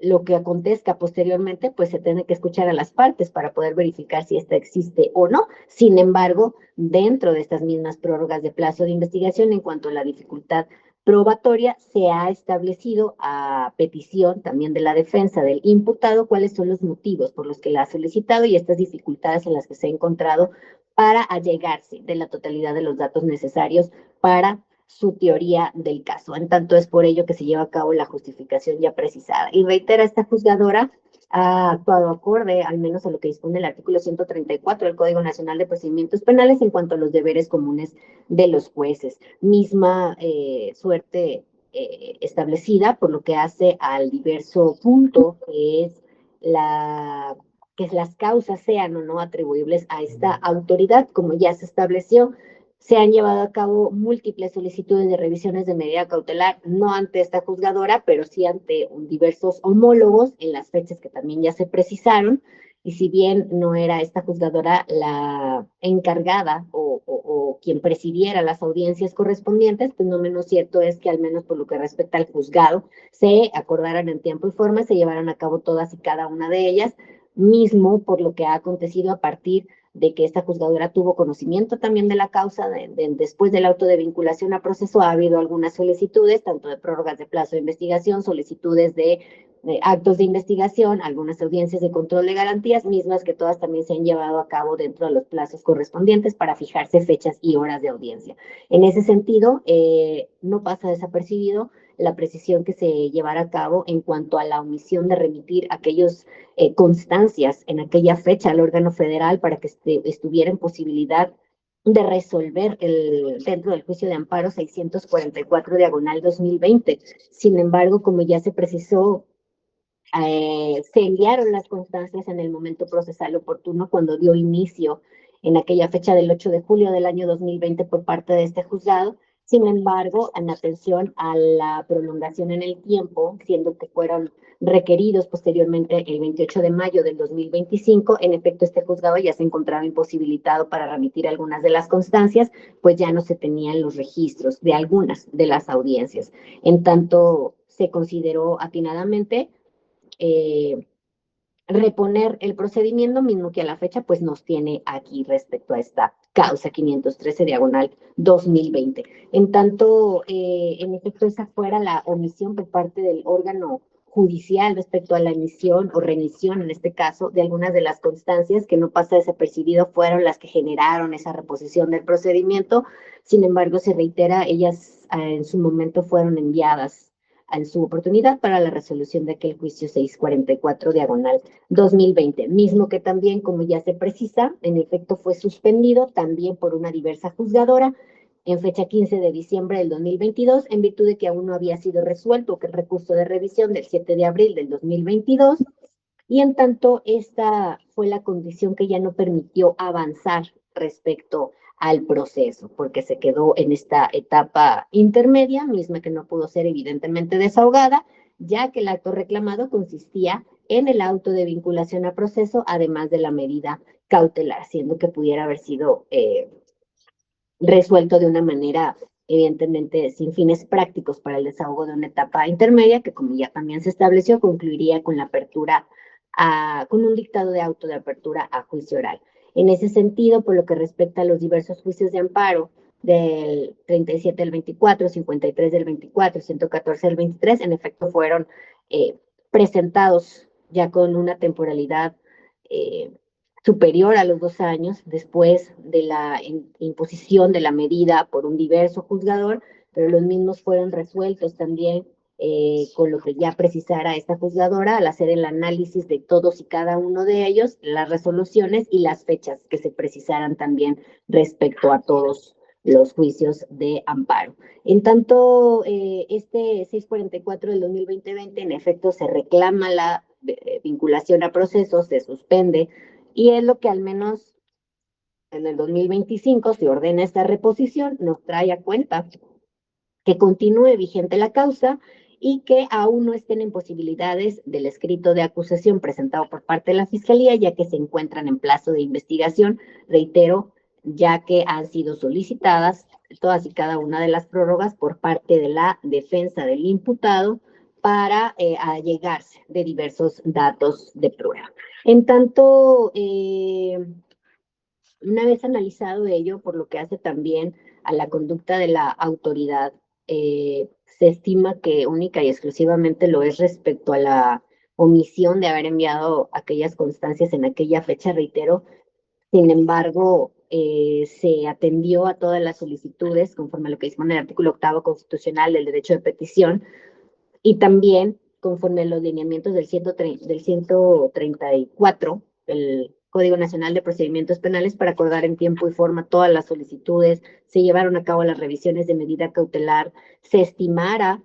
lo que acontezca posteriormente, pues se tiene que escuchar a las partes para poder verificar si esta existe o no. Sin embargo, dentro de estas mismas prórrogas de plazo de investigación, en cuanto a la dificultad probatoria, se ha establecido a petición también de la defensa del imputado cuáles son los motivos por los que la ha solicitado y estas dificultades en las que se ha encontrado para allegarse de la totalidad de los datos necesarios para su teoría del caso. En tanto es por ello que se lleva a cabo la justificación ya precisada. Y reitera, esta juzgadora ha actuado acorde, al menos a lo que dispone el artículo 134 del Código Nacional de Procedimientos Penales en cuanto a los deberes comunes de los jueces. Misma suerte establecida por lo que hace al diverso punto que las causas sean o no atribuibles a esta autoridad, como ya se estableció. Se han llevado a cabo múltiples solicitudes de revisiones de medida cautelar, no ante esta juzgadora, pero sí ante diversos homólogos en las fechas que también ya se precisaron. Y si bien no era esta juzgadora la encargada o quien presidiera las audiencias correspondientes, pues no menos cierto es que al menos por lo que respecta al juzgado, se acordaran en tiempo y forma, se llevaran a cabo todas y cada una de ellas, mismo por lo que ha acontecido a partir de que esta juzgadora tuvo conocimiento también de la causa, después del auto de vinculación a proceso ha habido algunas solicitudes, tanto de prórrogas de plazo de investigación, solicitudes de actos de investigación, algunas audiencias de control de garantías, mismas que todas también se han llevado a cabo dentro de los plazos correspondientes para fijarse fechas y horas de audiencia. En ese sentido, no pasa desapercibido la precisión que se llevará a cabo en cuanto a la omisión de remitir aquellos constancias en aquella fecha al órgano federal para que estuviera en posibilidad de resolver dentro del juicio de amparo 644 diagonal 2020. Sin embargo, como ya se precisó, se enviaron las constancias en el momento procesal oportuno cuando dio inicio en aquella fecha del 8 de julio del año 2020 por parte de este juzgado. Sin embargo, en atención a la prolongación en el tiempo, siendo que fueron requeridos posteriormente el 28 de mayo del 2025, en efecto este juzgado ya se encontraba imposibilitado para remitir algunas de las constancias, pues ya no se tenían los registros de algunas de las audiencias. En tanto, se consideró atinadamente reponer el procedimiento mismo que a la fecha pues nos tiene aquí respecto a esta causa 513 diagonal 2020. En tanto, en efecto, esa fuera la omisión por parte del órgano judicial respecto a la emisión o remisión, en este caso, de algunas de las constancias que no pasa desapercibido fueron las que generaron esa reposición del procedimiento. Sin embargo, se reitera, ellas en su momento fueron enviadas en su oportunidad para la resolución de aquel juicio 644 diagonal 2020, mismo que también, como ya se precisa, en efecto fue suspendido también por una diversa juzgadora en fecha 15 de diciembre del 2022, en virtud de que aún no había sido resuelto que el recurso de revisión del 7 de abril del 2022, y en tanto esta fue la condición que ya no permitió avanzar respecto al proceso, porque se quedó en esta etapa intermedia, misma que no pudo ser evidentemente desahogada, ya que el acto reclamado consistía en el auto de vinculación a proceso, además de la medida cautelar, siendo que pudiera haber sido resuelto de una manera evidentemente sin fines prácticos para el desahogo de una etapa intermedia, que como ya también se estableció, concluiría con la apertura, con un dictado de auto de apertura a juicio oral. En ese sentido, por lo que respecta a los diversos juicios de amparo del 37 del 24, 53 del 24, 114 del 23, en efecto fueron presentados ya con una temporalidad superior a los 2 años después de la imposición de la medida por un diverso juzgador, pero los mismos fueron resueltos también con lo que ya precisara esta juzgadora al hacer el análisis de todos y cada uno de ellos, las resoluciones y las fechas que se precisaran también respecto a todos los juicios de amparo. En tanto, este 644 del 2020, en efecto, se reclama la vinculación a procesos, se suspende Y es lo que al menos en el 2025 se ordena esta reposición, nos trae a cuenta que continúe vigente la causa y que aún no estén en posibilidades del escrito de acusación presentado por parte de la Fiscalía, ya que se encuentran en plazo de investigación, reitero, ya que han sido solicitadas todas y cada una de las prórrogas por parte de la defensa del imputado para allegarse de diversos datos de prueba. En tanto, una vez analizado ello, por lo que hace también a la conducta de la autoridad, se estima que única y exclusivamente lo es respecto a la omisión de haber enviado aquellas constancias en aquella fecha, reitero. Sin embargo, se atendió a todas las solicitudes conforme a lo que dispone el artículo 8º constitucional del derecho de petición y también conforme a los lineamientos del 134, el Código Nacional de Procedimientos Penales, para acordar en tiempo y forma todas las solicitudes, se llevaron a cabo las revisiones de medida cautelar, se estimara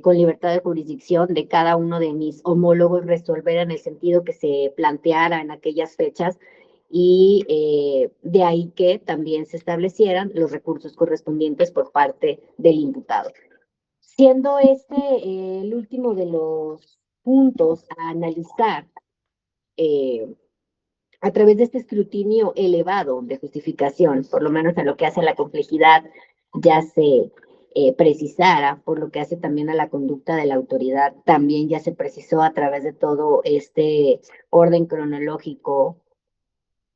con libertad de jurisdicción de cada uno de mis homólogos resolver en el sentido que se planteara en aquellas fechas, y de ahí que también se establecieran los recursos correspondientes por parte del imputado. Siendo este el último de los puntos a analizar, a través de este escrutinio elevado de justificación, por lo menos en lo que hace a la complejidad, ya se precisara, por lo que hace también a la conducta de la autoridad, también ya se precisó a través de todo este orden cronológico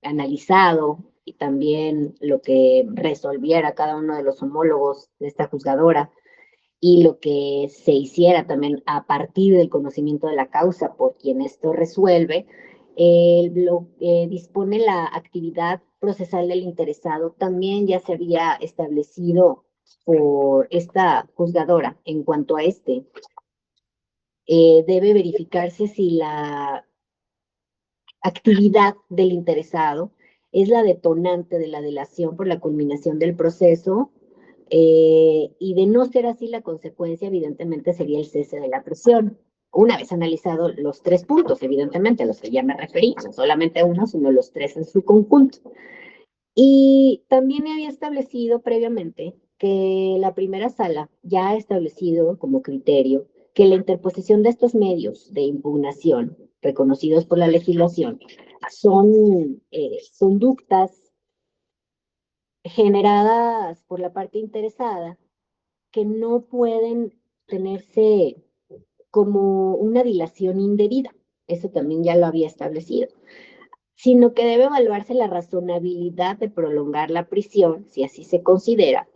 analizado y también lo que resolviera cada uno de los homólogos de esta juzgadora y lo que se hiciera también a partir del conocimiento de la causa por quien esto resuelve, dispone la actividad procesal del interesado, también ya se había establecido por esta juzgadora en cuanto a debe verificarse si la actividad del interesado es la detonante de la delación por la culminación del proceso, y de no ser así, la consecuencia evidentemente sería el cese de la prisión. Una vez analizados los 3 puntos, evidentemente, a los que ya me referí, no solamente uno, sino los 3 en su conjunto. Y también había establecido previamente que la primera sala ya ha establecido como criterio que la interposición de estos medios de impugnación reconocidos por la legislación son conductas generadas por la parte interesada que no pueden tenerse como una dilación indebida. Eso también ya lo había establecido, sino que debe evaluarse la razonabilidad de prolongar la prisión, si así se considera,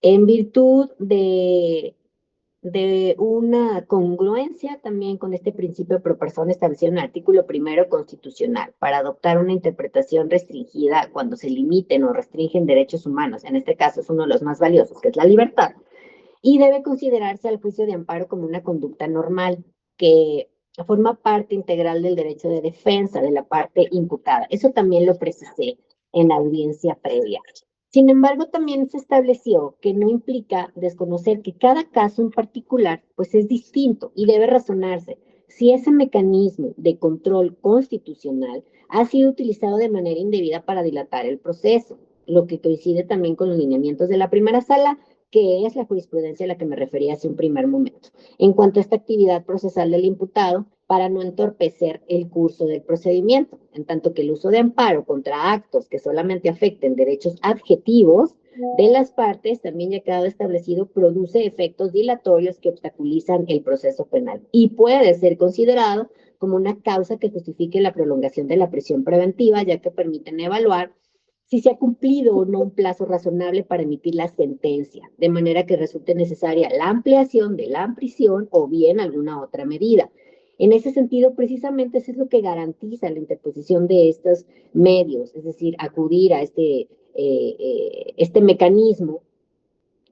en virtud de una congruencia también con este principio pro persona establecido en el artículo 1º constitucional, para adoptar una interpretación restringida cuando se limiten o restringen derechos humanos. En este caso es uno de los más valiosos, que es la libertad. Y debe considerarse al juicio de amparo como una conducta normal, que forma parte integral del derecho de defensa de la parte imputada. Eso también lo precisé en la audiencia previa. Sin embargo, también se estableció que no implica desconocer que cada caso en particular pues es distinto y debe razonarse si ese mecanismo de control constitucional ha sido utilizado de manera indebida para dilatar el proceso, lo que coincide también con los lineamientos de la primera sala, que es la jurisprudencia a la que me refería hace un primer momento, en cuanto a esta actividad procesal del imputado, para no entorpecer el curso del procedimiento, en tanto que el uso de amparo contra actos que solamente afecten derechos adjetivos de las partes, también ya ha quedado establecido, produce efectos dilatorios que obstaculizan el proceso penal y puede ser considerado como una causa que justifique la prolongación de la prisión preventiva, ya que permiten evaluar si se ha cumplido o no un plazo razonable para emitir la sentencia, de manera que resulte necesaria la ampliación de la prisión o bien alguna otra medida. En ese sentido, precisamente eso es lo que garantiza la interposición de estos medios, es decir, acudir a este mecanismo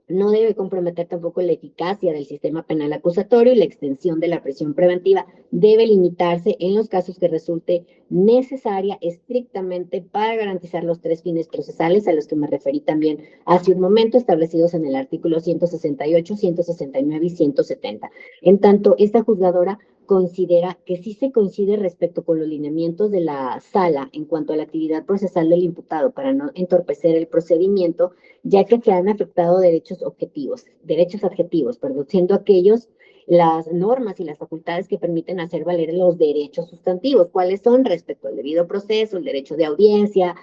no debe comprometer tampoco la eficacia del sistema penal acusatorio, y la extensión de la prisión preventiva debe limitarse en los casos que resulte necesaria estrictamente para garantizar los 3 fines procesales a los que me referí también hace un momento, establecidos en el artículo 168, 169 y 170. En tanto, esta juzgadora considera que sí se coincide respecto con los lineamientos de la sala en cuanto a la actividad procesal del imputado para no entorpecer el procedimiento, ya que se han afectado derechos adjetivos, siendo aquellos las normas y las facultades que permiten hacer valer los derechos sustantivos. ¿Cuáles son? Respecto al debido proceso, el derecho de audiencia,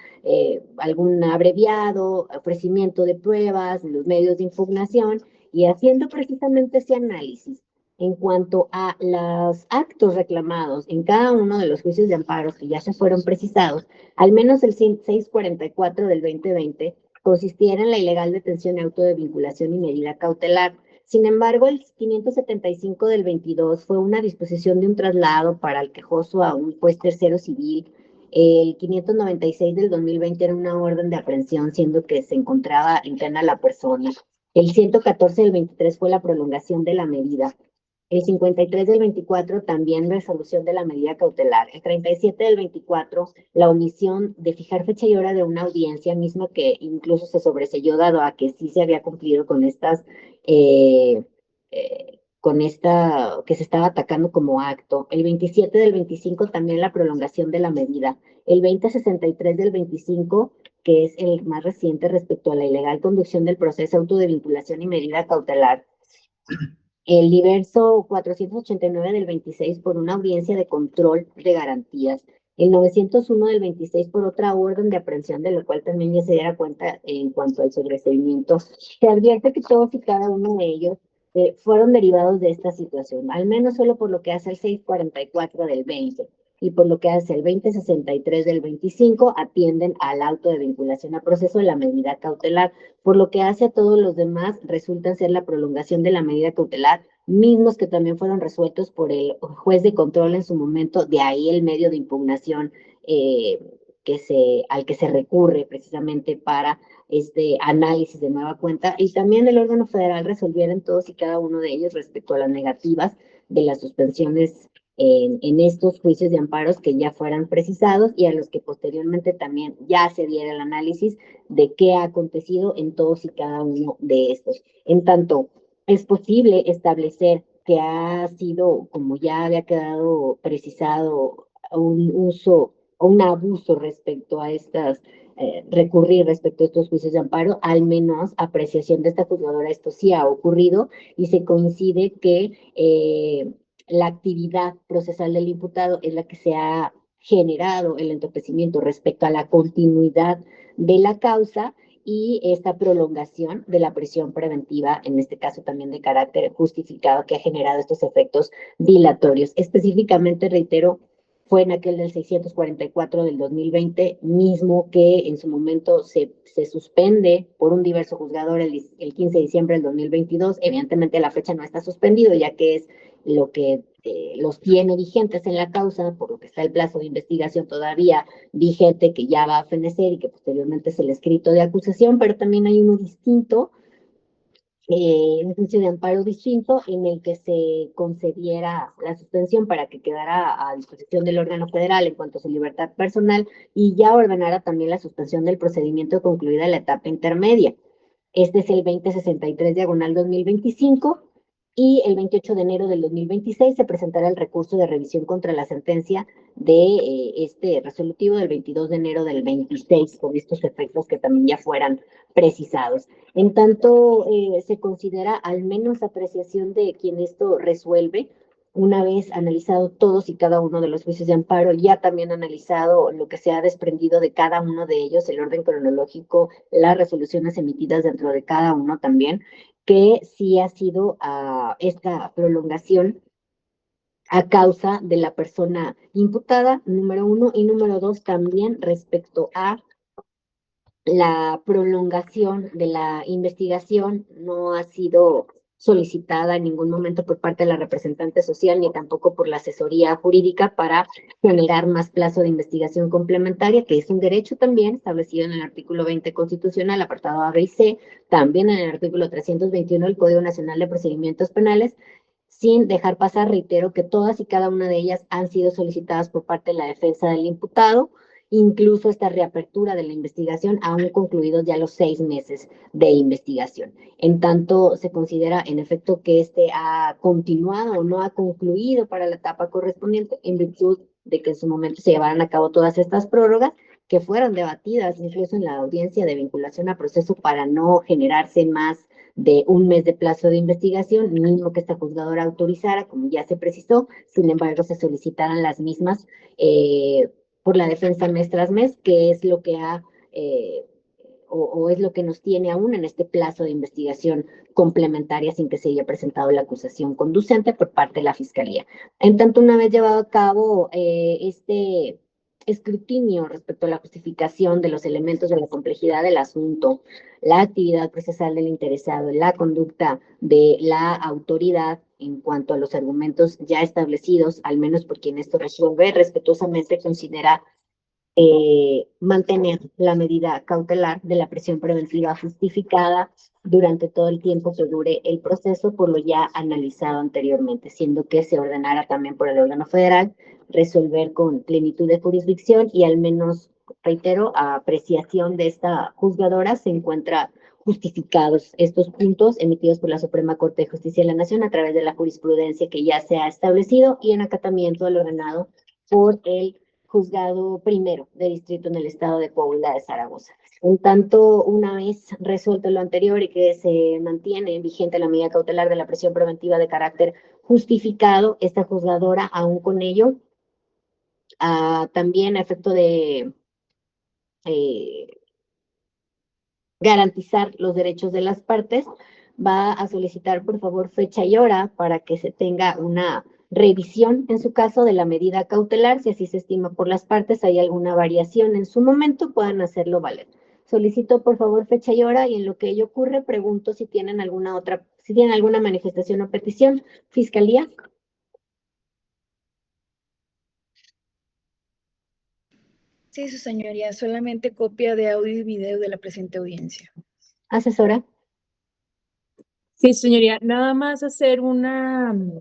algún abreviado, ofrecimiento de pruebas, los medios de impugnación, y haciendo precisamente ese análisis en cuanto a los actos reclamados en cada uno de los juicios de amparos que ya se fueron precisados, al menos el 644 del 2020 consistiera en la ilegal detención y auto de vinculación y medida cautelar. Sin embargo, el 575 del 22 fue una disposición de un traslado para el quejoso a un juez tercero civil. El 596 del 2020 era una orden de aprehensión, siendo que se encontraba en cana la persona. El 114 del 23 fue la prolongación de la medida. El 53 del 24 también resolución de la medida cautelar. El 37 del 24, la omisión de fijar fecha y hora de una audiencia, misma que incluso se sobreseyó dado a que sí se había cumplido con estas, que se estaba atacando como acto. El 27 del 25 también la prolongación de la medida. El 2063 del 25, que es el más reciente respecto a la ilegal conducción del proceso auto de vinculación y medida cautelar. El diverso 489 del 26 por una audiencia de control de garantías. El 901 del 26 por otra orden de aprehensión, de lo cual también ya se diera cuenta en cuanto al sobreseimiento. Se advierte que todos y cada uno de ellos fueron derivados de esta situación, al menos solo por lo que hace el 644 del 20 y por lo que hace el 2063 del 25, atienden al auto de vinculación a proceso de la medida cautelar. Por lo que hace a todos los demás, resultan ser la prolongación de la medida cautelar, mismos que también fueron resueltos por el juez de control en su momento, de ahí el medio de impugnación al que se recurre precisamente para este análisis de nueva cuenta, y también el órgano federal resolviera en todos y cada uno de ellos respecto a las negativas de las suspensiones en estos juicios de amparos que ya fueran precisados y a los que posteriormente también ya se diera el análisis de qué ha acontecido en todos y cada uno de estos. En tanto, es posible establecer que ha sido, como ya había quedado precisado, un uso o un abuso respecto a estas, recurrir respecto a estos juicios de amparo, al menos apreciación de esta juzgadora, esto sí ha ocurrido y se coincide que la actividad procesal del imputado es la que se ha generado el entorpecimiento respecto a la continuidad de la causa y esta prolongación de la prisión preventiva, en este caso también de carácter justificado, que ha generado estos efectos dilatorios. Específicamente, reitero, fue en aquel del 644 del 2020, mismo que en su momento se suspende por un diverso juzgador el 15 de diciembre del 2022. Evidentemente la fecha no está suspendido, ya que es lo que los tiene vigentes en la causa, por lo que está el plazo de investigación todavía vigente, que ya va a fenecer y que posteriormente es el escrito de acusación, pero también hay uno distinto, un juicio de amparo distinto en el que se concediera la suspensión para que quedara a disposición del órgano federal en cuanto a su libertad personal y ya ordenara también la suspensión del procedimiento concluida la etapa intermedia. Este es el 2063 diagonal 2025 y el 28 de enero del 2026 se presentará el recurso de revisión contra la sentencia de este resolutivo del 22 de enero del 26 con estos efectos que también ya fueran precisados. En tanto, se considera al menos apreciación de quien esto resuelve, una vez analizado todos y cada uno de los juicios de amparo, ya también analizado lo que se ha desprendido de cada uno de ellos, el orden cronológico, las resoluciones emitidas dentro de cada uno también, que sí ha sido esta prolongación a causa de la persona imputada, número 1, y número 2 también respecto a la prolongación de la investigación no ha sido solicitada en ningún momento por parte de la representante social ni tampoco por la asesoría jurídica para generar más plazo de investigación complementaria, que es un derecho también establecido en el artículo 20 constitucional, apartado A, B y C, también en el artículo 321 del Código Nacional de Procedimientos Penales, sin dejar pasar, reitero, que todas y cada una de ellas han sido solicitadas por parte de la defensa del imputado, incluso esta reapertura de la investigación, aún concluidos ya los 6 meses de investigación. En tanto, se considera en efecto que este ha continuado o no ha concluido para la etapa correspondiente en virtud de que en su momento se llevaran a cabo todas estas prórrogas que fueron debatidas incluso en la audiencia de vinculación a proceso para no generarse más de un mes de plazo de investigación, mismo que esta juzgadora autorizara, como ya se precisó. Sin embargo, se solicitaran las mismas por la defensa mes tras mes, que es lo que ha o es lo que nos tiene aún en este plazo de investigación complementaria sin que se haya presentado la acusación conducente por parte de la Fiscalía. En tanto, una vez llevado a cabo este escrutinio respecto a la justificación de los elementos de la complejidad del asunto, la actividad procesal del interesado, la conducta de la autoridad en cuanto a los argumentos ya establecidos, al menos por quien esto resuelve, respetuosamente considera mantener la medida cautelar de la prisión preventiva justificada durante todo el tiempo que dure el proceso, por lo ya analizado anteriormente, siendo que se ordenara también por el órgano federal resolver con plenitud de jurisdicción y al menos, reitero, a apreciación de esta juzgadora se encuentra justificados estos puntos emitidos por la Suprema Corte de Justicia de la Nación a través de la jurisprudencia que ya se ha establecido y en acatamiento al ordenado por el Juzgado Primero de Distrito en el estado de Coahuila de Zaragoza. En tanto, una vez resuelto lo anterior y que se mantiene vigente la medida cautelar de la prisión preventiva de carácter justificado, esta juzgadora, aún con ello, también a efecto de eh, garantizar los derechos de las partes, va a solicitar por favor fecha y hora para que se tenga una revisión en su caso de la medida cautelar, si así se estima por las partes, hay alguna variación en su momento, puedan hacerlo valer. Solicito por favor fecha y hora y en lo que ello ocurre pregunto si tienen alguna manifestación o petición. Fiscalía. Sí, su señoría, solamente copia de audio y video de la presente audiencia. Asesora. Sí, señoría, nada más hacer bueno,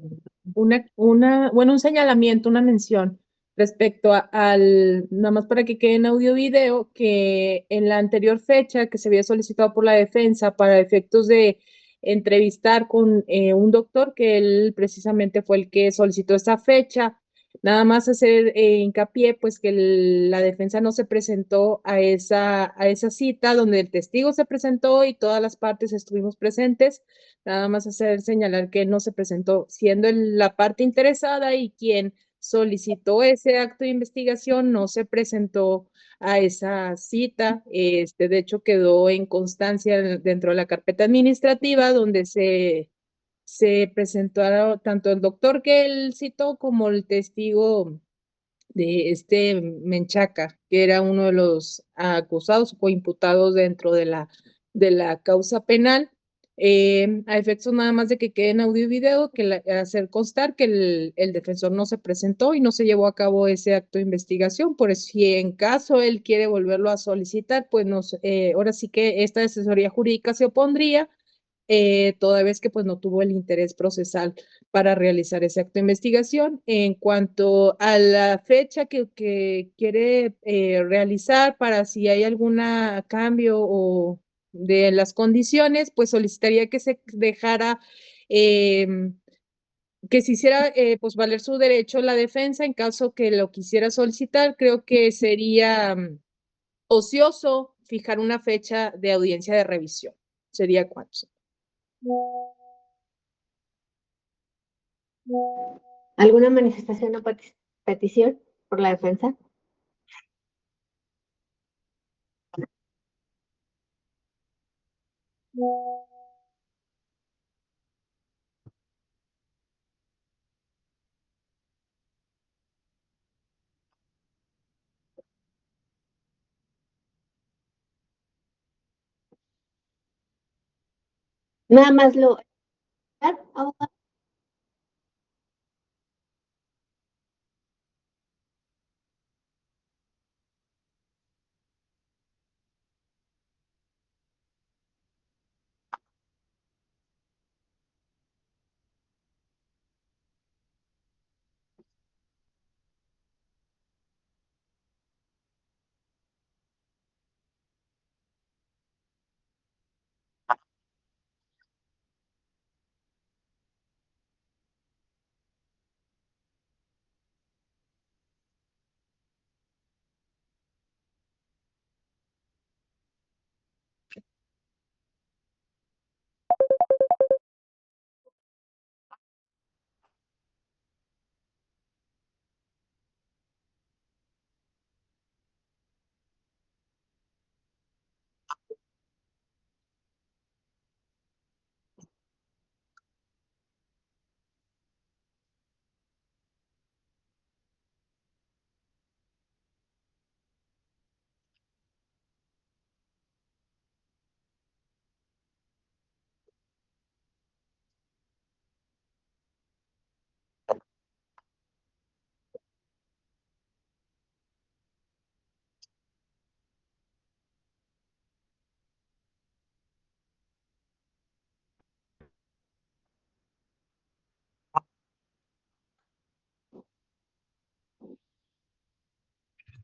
un señalamiento, una mención respecto nada más para que quede en audio video, que en la anterior fecha que se había solicitado por la defensa para efectos de entrevistar con un doctor, que él precisamente fue el que solicitó esa fecha. Nada más hacer hincapié, pues que la defensa no se presentó a esa cita donde el testigo se presentó y todas las partes estuvimos presentes. Nada más hacer señalar que él no se presentó siendo la parte interesada y quien solicitó ese acto de investigación no se presentó a esa cita. De hecho, quedó en constancia dentro de la carpeta administrativa donde se presentó tanto el doctor que él citó como el testigo de Menchaca, que era uno de los acusados o coimputados dentro de la causa penal. A efectos nada más de que quede en audio y video, hacer constar que el defensor no se presentó y no se llevó a cabo ese acto de investigación. Por eso, si en caso él quiere volverlo a solicitar, pues ahora sí que esta asesoría jurídica se opondría, toda vez que pues no tuvo el interés procesal para realizar ese acto de investigación. En cuanto a la fecha que quiere realizar para si hay algún cambio o de las condiciones, pues solicitaría que se dejara, que se hiciera pues valer su derecho la defensa en caso que lo quisiera solicitar. Creo que sería ocioso fijar una fecha de audiencia de revisión. ¿Sería cuánto? ¿Alguna manifestación o petición por la defensa? Nada más lo...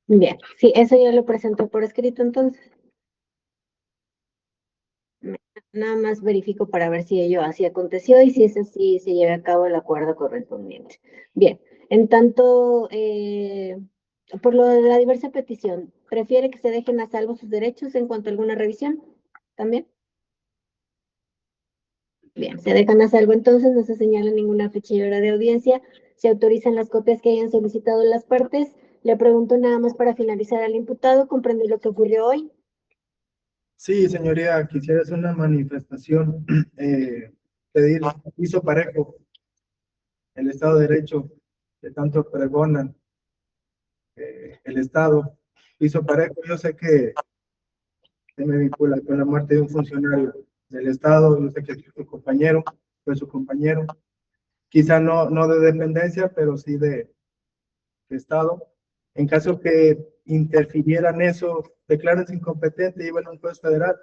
Bien, sí, eso ya lo presento por escrito entonces. Nada más verifico para ver si ello así aconteció y si es así, se lleva a cabo el acuerdo correspondiente. Bien, en tanto, por lo de la diversa petición, ¿prefiere que se dejen a salvo sus derechos en cuanto a alguna revisión? ¿También? Bien, se dejan a salvo entonces, no se señala ninguna fecha y hora de audiencia, se autorizan las copias que hayan solicitado las partes. Le pregunto nada más para finalizar al imputado, ¿comprende lo que ocurrió hoy? Sí, señoría, quisiera hacer una manifestación, pedir piso parejo, el Estado de Derecho, que tanto pregonan el Estado, piso parejo. Yo sé que se me vincula con la muerte de un funcionario del Estado, yo sé que su compañero, fue su compañero, quizá no de dependencia, pero sí de Estado. En caso que interfirieran eso, declárense incompetente y lleven a un juez federal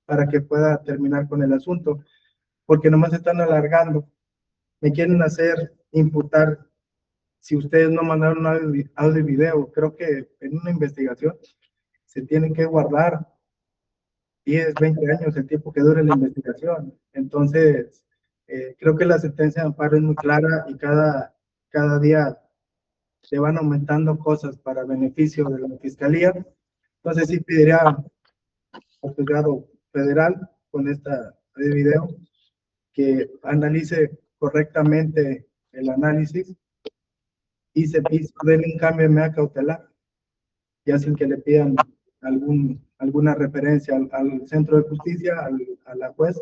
para que pueda terminar con el asunto, porque nomás están alargando. Me quieren hacer imputar si ustedes no mandaron audio y video. Creo que en una investigación se tienen que guardar 10, 20 años, el tiempo que dure la investigación. Entonces, creo que la sentencia de amparo es muy clara y cada día se van aumentando cosas para beneficio de la fiscalía. Entonces, sí pediría al juzgado federal con esta de video que analice correctamente el análisis y se den un cambio en medida cautelar, ya sin que le pidan alguna referencia al centro de justicia, a la juez,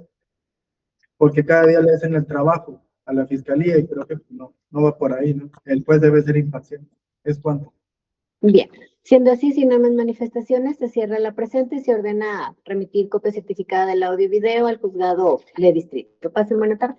porque cada día le hacen el trabajo a la fiscalía y creo que no va por ahí, ¿no? El juez debe ser imparcial. Es cuanto. Bien, siendo así, sin más manifestaciones, se cierra la presente y se ordena remitir copia certificada del audio y video al juzgado de distrito. Pasen buena tarde.